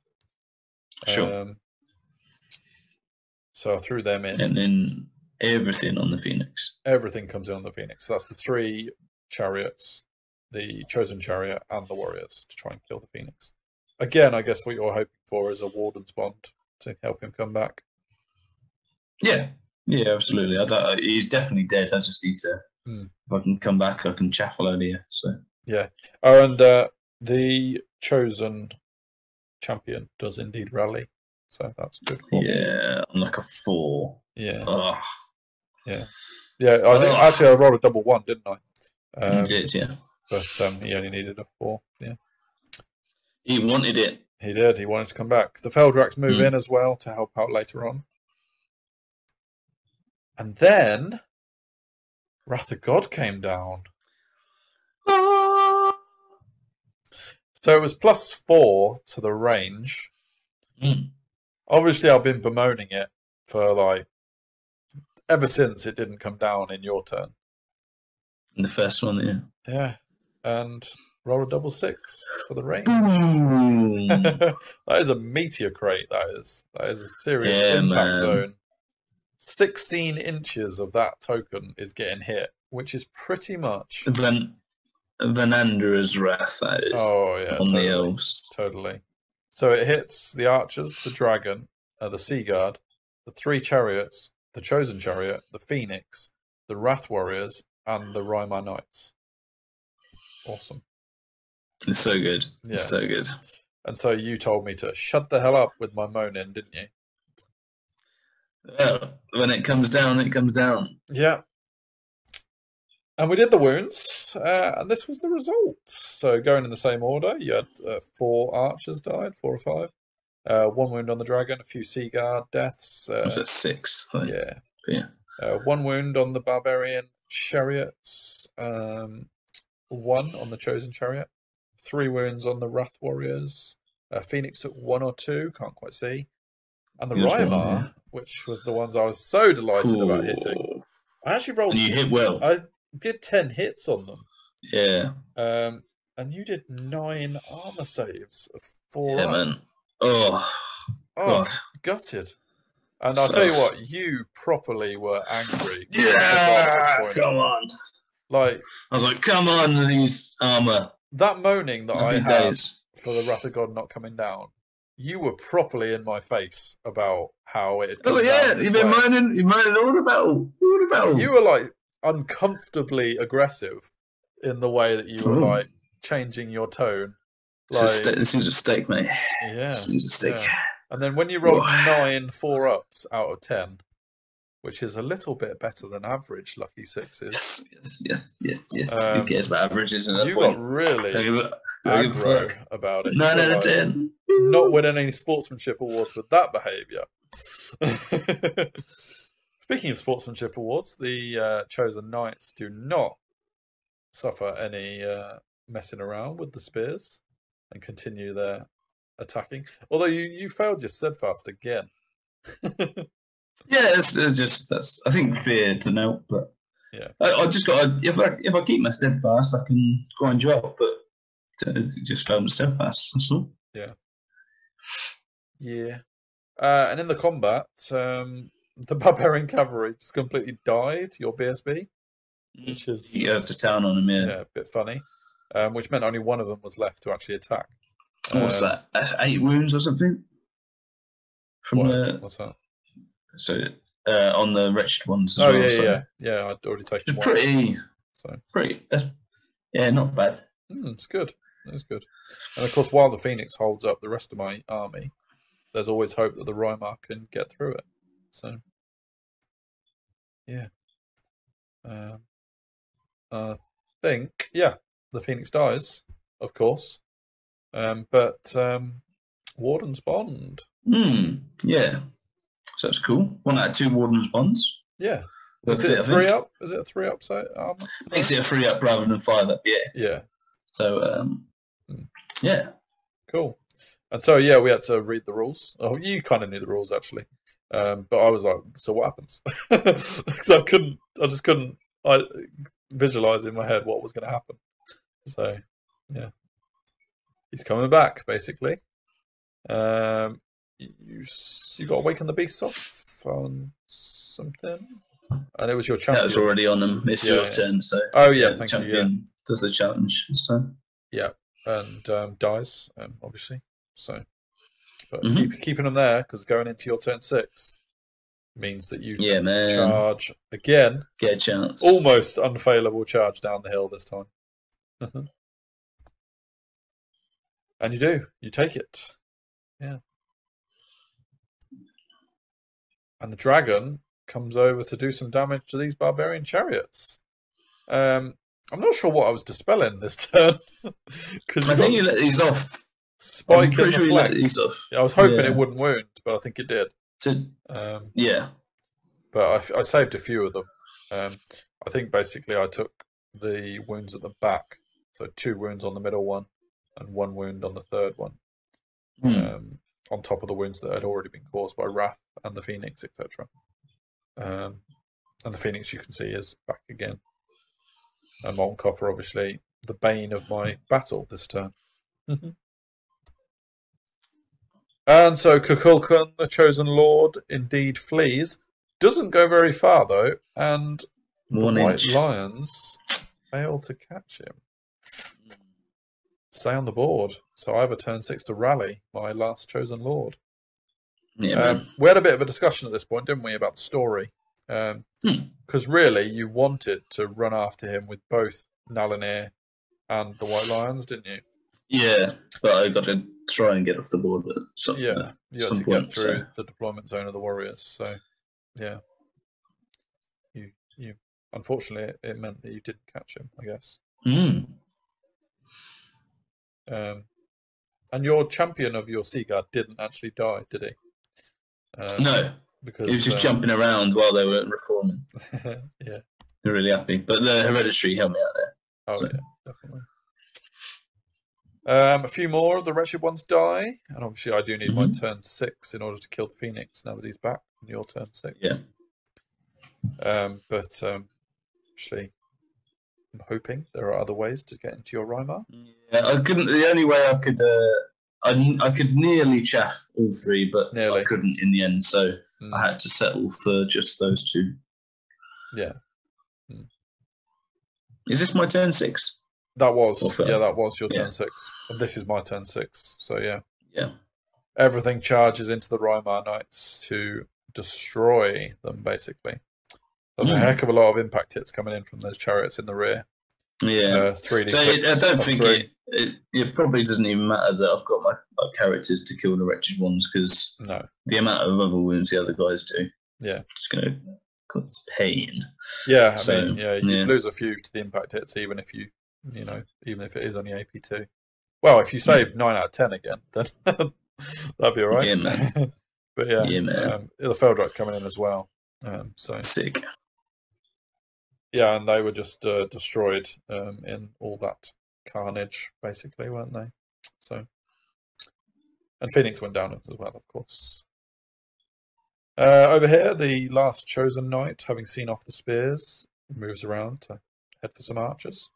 Sure. So I threw them in. And then everything on the Phoenix. Everything comes in on the Phoenix. So that's the 3 chariots, the Chosen Chariot, and the Warriors to try and kill the Phoenix. Again, I guess what you're hoping for is a Warden's Bond to help him come back. Yeah, absolutely. I thought he's definitely dead. I just need to, if I can come back, I can chaff over here. So. Yeah. Oh, and the Chosen Champion does indeed rally. So that's good. Yeah, I'm like a 4. Yeah. Oh. Yeah. Yeah, I think actually I rolled a double 1, didn't I? You did, yeah. But he only needed a 4, yeah. He wanted it. He did. He wanted to come back. The Feldrax move in as well to help out later on. And then Wrath of God came down. So it was +4 to the range. Obviously, I've been bemoaning it for ever since it didn't come down in your turn. In the first one, yeah. Yeah. And roll a double 6 for the range. That is a meteor crate, that is. That is a serious impact zone. 16 inches of that token is getting hit, which is pretty much... Vanandra's Wrath, that is. Oh, yeah. On the elves. Totally. So it hits the archers, the dragon, the sea guard, the 3 chariots, the chosen chariot, the phoenix, the wrath warriors, and the Rymar knights. Awesome. It's so good. Yeah. It's so good. And so you told me to shut the hell up with my moaning, didn't you? When it comes down, it comes down. Yeah. And we did the wounds, and this was the result. So going in the same order, you had 4 archers died, 4 or 5. 1 wound on the dragon, a few sea guard deaths. Was that 6? Yeah. Yeah. 1 wound on the barbarian chariots. 1 on the chosen chariot. 3 wounds on the wrath warriors. Phoenix took 1 or 2, can't quite see. And the Rymar, which was the ones I was so delighted about hitting. I actually rolled. And you hit well. I did 10 hits on them. Yeah. And you did 9 armor saves of 4. Yeah, man. Oh, God. Gutted. And I'll tell you what, you properly were angry. Yeah, come on. Like, I was like, come on, these armor. That moaning that I had for the Wrath of God not coming down, you were properly in my face about how it had come down. You've been moaning all about. You were like uncomfortably aggressive in the way that you were like changing your tone. Like, this is a steak, mate. Yeah. This is a steak. Yeah. And then when you rolled 9 4-ups out of 10, which is a little bit better than average lucky 6s. Yes. Who cares about averages? You got really aggro about it. 9 out of 10. Not winning any sportsmanship awards with that behaviour. Speaking of sportsmanship awards, the chosen knights do not suffer any messing around with the spears and continue their attacking. Although you failed your steadfast again. Yeah, it's just I think fear to know, but yeah, I just got if I keep my steadfast, I can grind you up, but just failed my steadfast. That's all. Yeah. And in the combat, the barbarian cavalry just completely died. Your BSB, which is he goes to town on him. Yeah, a bit funny. Which meant only one of them was left to actually attack. What's that? That's 8 wounds or something. What's that? So on the wretched ones. As well, yeah. I'd already taken one. Pretty. Not bad. It's good. It's good. And of course, while the Phoenix holds up the rest of my army, there's always hope that the Rymar can get through it. So, yeah. I think, the Phoenix dies, of course. But Warden's Bond. Yeah. So that's cool. 1 out of 2 Warden's Bonds. Yeah. Is it a 3-up? Is it a 3-up set? Makes it a 3-up rather than 5-up, yeah. Yeah. So, yeah. Cool. And so, we had to read the rules. Oh, you kind of knew the rules, actually. But I was like, so what happens? Because I just couldn't visualize in my head what was going to happen. So, yeah. He's coming back, basically. You got to Awaken the Beasts off on something. And it was your champion. That was already on them. It's your turn, so. Oh, yeah, thank you. Yeah. Does the challenge this time. Yeah, and dies, obviously. So, but keeping them there, because going into your turn 6 means that you charge again. Get a chance. Almost unfailable charge down the hill this time. And you do. You take it. Yeah. And the dragon comes over to do some damage to these barbarian chariots. I'm not sure what I was dispelling this turn. I think you let these off. Spike in the sure flank. You let these off. I was hoping it wouldn't wound, but I think it did. Yeah. But I saved a few of them. I think basically I took the wounds at the back. So 2 wounds on the middle one and 1 wound on the third one. On top of the wounds that had already been caused by Wrath and the Phoenix, etc. And the Phoenix, you can see, is back again. And Molten Copper, obviously, the bane of my battle this turn. And so Kukulkan, the Chosen Lord, indeed flees. Doesn't go very far, though, and the White Lions fail to catch him. stay on the board. So I have a turn 6 to rally my last chosen lord. Yeah, we had a bit of a discussion at this point, didn't we, about the story? Because really, you wanted to run after him with both Nalanir and the White Lions, didn't you? Yeah, but I got to try and get off the board at some, you had to point, get through the deployment zone of the warriors. So, yeah, you unfortunately it meant that you didn't catch him, I guess. And your champion of your Sea Guard didn't actually die, did he? No, because he was just jumping around while they were reforming. Yeah, they're really happy. But the hereditary helped me out there. Oh so. Yeah, definitely. A few more of the wretched ones die, and obviously I do need my turn 6 in order to kill the Phoenix now that he's back on your turn 6. Yeah. But actually, I'm hoping there are other ways to get into your Rymar. Yeah, I couldn't. The only way I could, I could nearly chaff all 3, but I couldn't in the end. So I had to settle for just those 2. Yeah. Is this my turn 6? That was that was your turn 6, and this is my turn 6. So yeah, everything charges into the Rymar Knights to destroy them. Basically, there's a heck of a lot of impact hits coming in from those chariots in the rear. Yeah, 3d6. So I don't think it probably doesn't even matter that I've got my characters to kill the wretched ones, because the amount of other wounds the other guys do, it's going to cause pain. Yeah, I mean, you lose a few to the impact hits, even if even if it is only AP2. Well, if you save 9 out of 10 again, then that'd be all right. Yeah, man. But the Feldrite's coming in as well. So sick. Yeah, and they were just destroyed in all that carnage, basically, weren't they? So, and Phoenix went down as well, of course. Over here, the last chosen knight, having seen off the spears, moves around to head for some archers.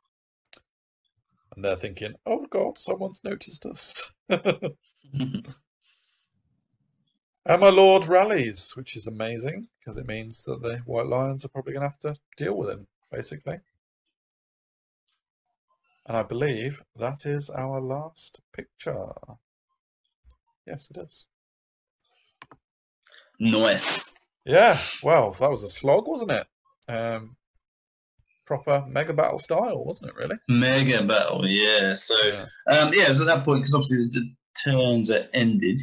And they're thinking, oh God, someone's noticed us. And my lord rallies, which is amazing, because it means that the White Lions are probably going to have to deal with him, basically. And I believe that is our last picture. Yes, it is. Nice. Yeah, well, that was a slog, wasn't it? Proper mega battle style, wasn't it, really? Mega battle, yeah. So, it was at that point, because obviously the turns are ended,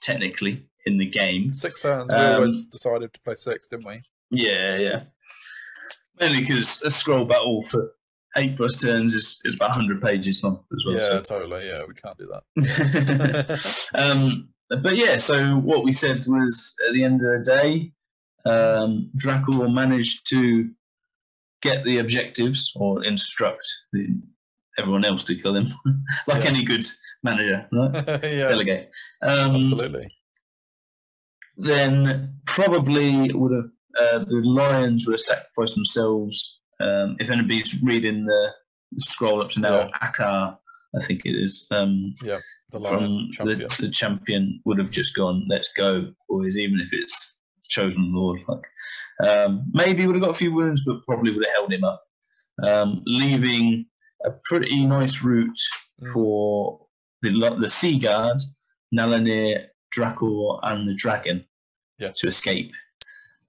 technically, in the game. 6 turns. We always decided to play 6, didn't we? Yeah. Mainly because a scroll battle for 8+ turns is about 100 pages long as well. Yeah, totally. Yeah, we can't do that. But yeah, so what we said was at the end of the day, Dracul managed to get the objectives or instruct everyone else to kill him, like any good manager, right? Delegate. Absolutely. Then probably would have the lions would have sacrificed themselves. If anybody's reading the scroll up to now, Akar, I think it is. The lion champion. The champion would have just gone, let's go, boys, even if it's chosen lord. Maybe would have got a few wounds, but probably would have held him up, leaving a pretty nice route for the Sea Guard, Nalanir, Dracul, and the dragon to escape.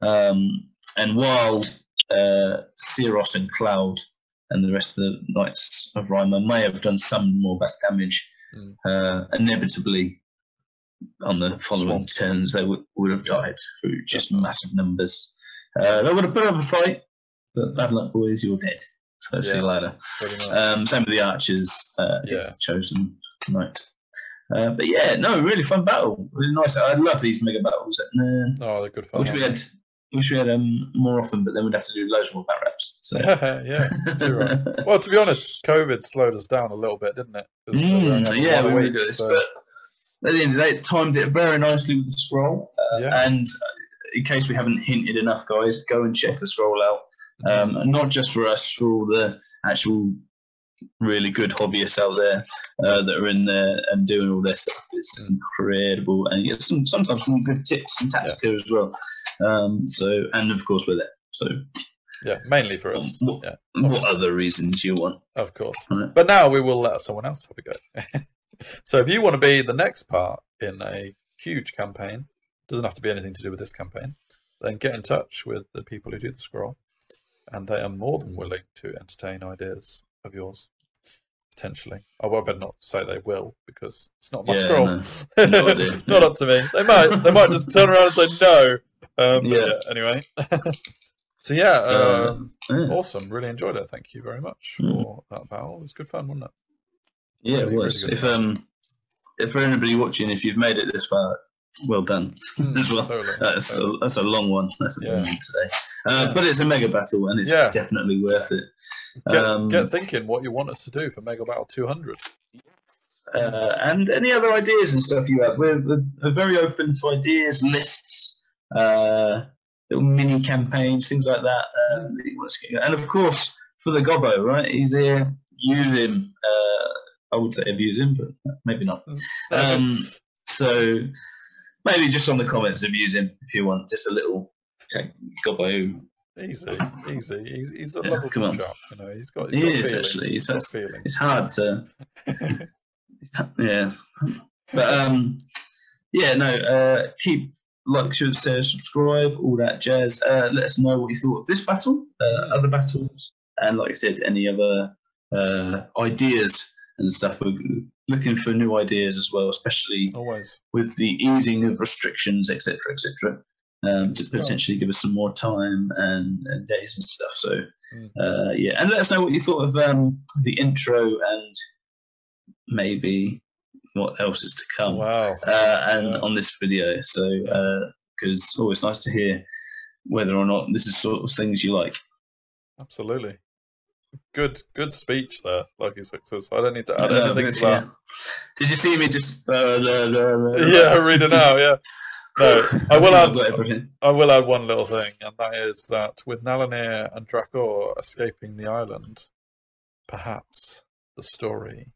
And while Siros and Cloud and the rest of the Knights of Rymar may have done some more back damage, inevitably on the following turns they would have died through just massive numbers. They would have put up a fight, but bad luck, boys, you're dead. So see you later. Same with the archers, chosen knight. But yeah, really fun battle. Really nice. I love these mega battles. They're good fun. Wish we had more often, but then we'd have to do loads more bat reps. So. Yeah, you're right. Well, to be honest, COVID slowed us down a little bit, didn't it? We really did. So. But at the end of the day, it timed it very nicely with the scroll. And in case we haven't hinted enough, guys, go and check the scroll out. And not just for us, for all the actual really good hobbyists out there that are in there and doing all their stuff. It's incredible. And you get sometimes some good tips and tactica as well. And of course we're there. So Yeah, mainly for us. What other reasons you want? Of course. Right. But now we will let someone else have a go. So if you want to be the next part in a huge campaign, doesn't have to be anything to do with this campaign, then get in touch with the people who do the scroll, and they are more than willing to entertain ideas of yours, potentially. Oh, well, I better not say they will, because it's not my scroll. No. Not up to me. They might just turn around and say no. But yeah, anyway. So yeah, awesome. Really enjoyed it. Thank you very much for that battle. It was good fun, wasn't it? Yeah, really, it was. Really if for anybody watching, if you've made it this far, well done as well. Totally, that's a long one. That's a long one today. But it's a mega battle, and it's definitely worth it. Get thinking what you want us to do for Mega Battle 200. And any other ideas and stuff you have. We're very open to ideas, lists, little mini campaigns, things like that. And of course, for the Gobbo, right? He's here. Use him. I would say abuse him, but maybe not. So maybe just on the comments, abuse him if you want. Just a little Gobbo. Easy. He's a lovable chap. You know, he's got feelings. Actually. It's hard to. Yeah, but keep like, share, subscribe, all that jazz. Let us know what you thought of this battle, other battles, and like I said, any other ideas and stuff. We're looking for new ideas as well, especially with the easing of restrictions, etc., to potentially give us some more time and days and stuff. So and let us know what you thought of the intro and maybe what else is to come. On this video. So because it's always nice to hear whether or not this is sort of things you like. Absolutely. Good speech there, Lucky Sixes. I don't need to add anything to that. Did you see me just read it out? Yeah. No, I will add one little thing, and that is that with Nalanir and Drakor escaping the island, perhaps the story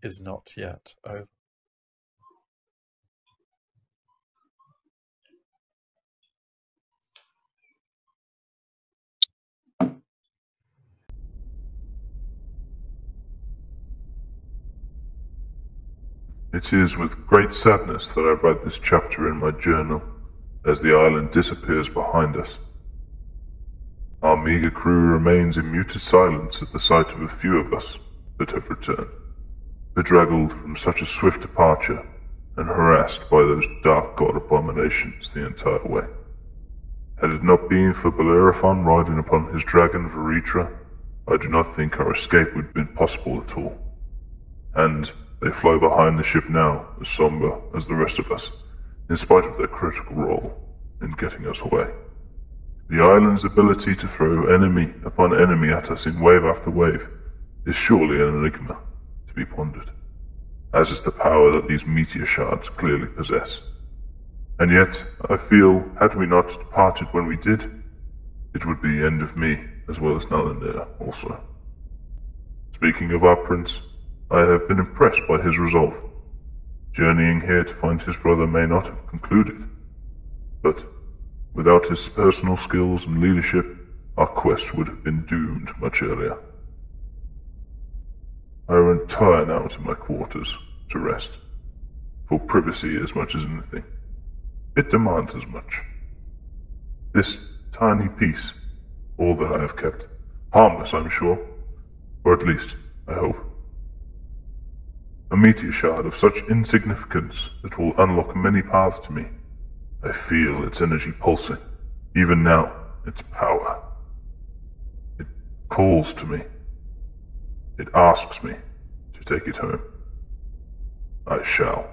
is not yet over. It is with great sadness that I write this chapter in my journal, as the island disappears behind us. Our meager crew remains in muted silence at the sight of a few of us that have returned, bedraggled from such a swift departure and harassed by those dark god abominations the entire way. Had it not been for Bellerophon riding upon his dragon Veritra, I do not think our escape would have been possible at all. And they fly behind the ship now, as somber as the rest of us, in spite of their critical role in getting us away. The island's ability to throw enemy upon enemy at us in wave after wave is surely an enigma to be pondered, as is the power that these meteor shards clearly possess. And yet, I feel, had we not departed when we did, it would be the end of me, as well as Nalanir also. Speaking of our prince, I have been impressed by his resolve. Journeying here to find his brother may not have concluded, but without his personal skills and leadership, our quest would have been doomed much earlier. I retire now to my quarters to rest, for privacy as much as anything. It demands as much. This tiny piece, all that I have kept, harmless I'm sure, or at least, I hope. A meteor shard of such insignificance that will unlock many paths to me. I feel its energy pulsing, even now, its power. It calls to me. It asks me to take it home. I shall.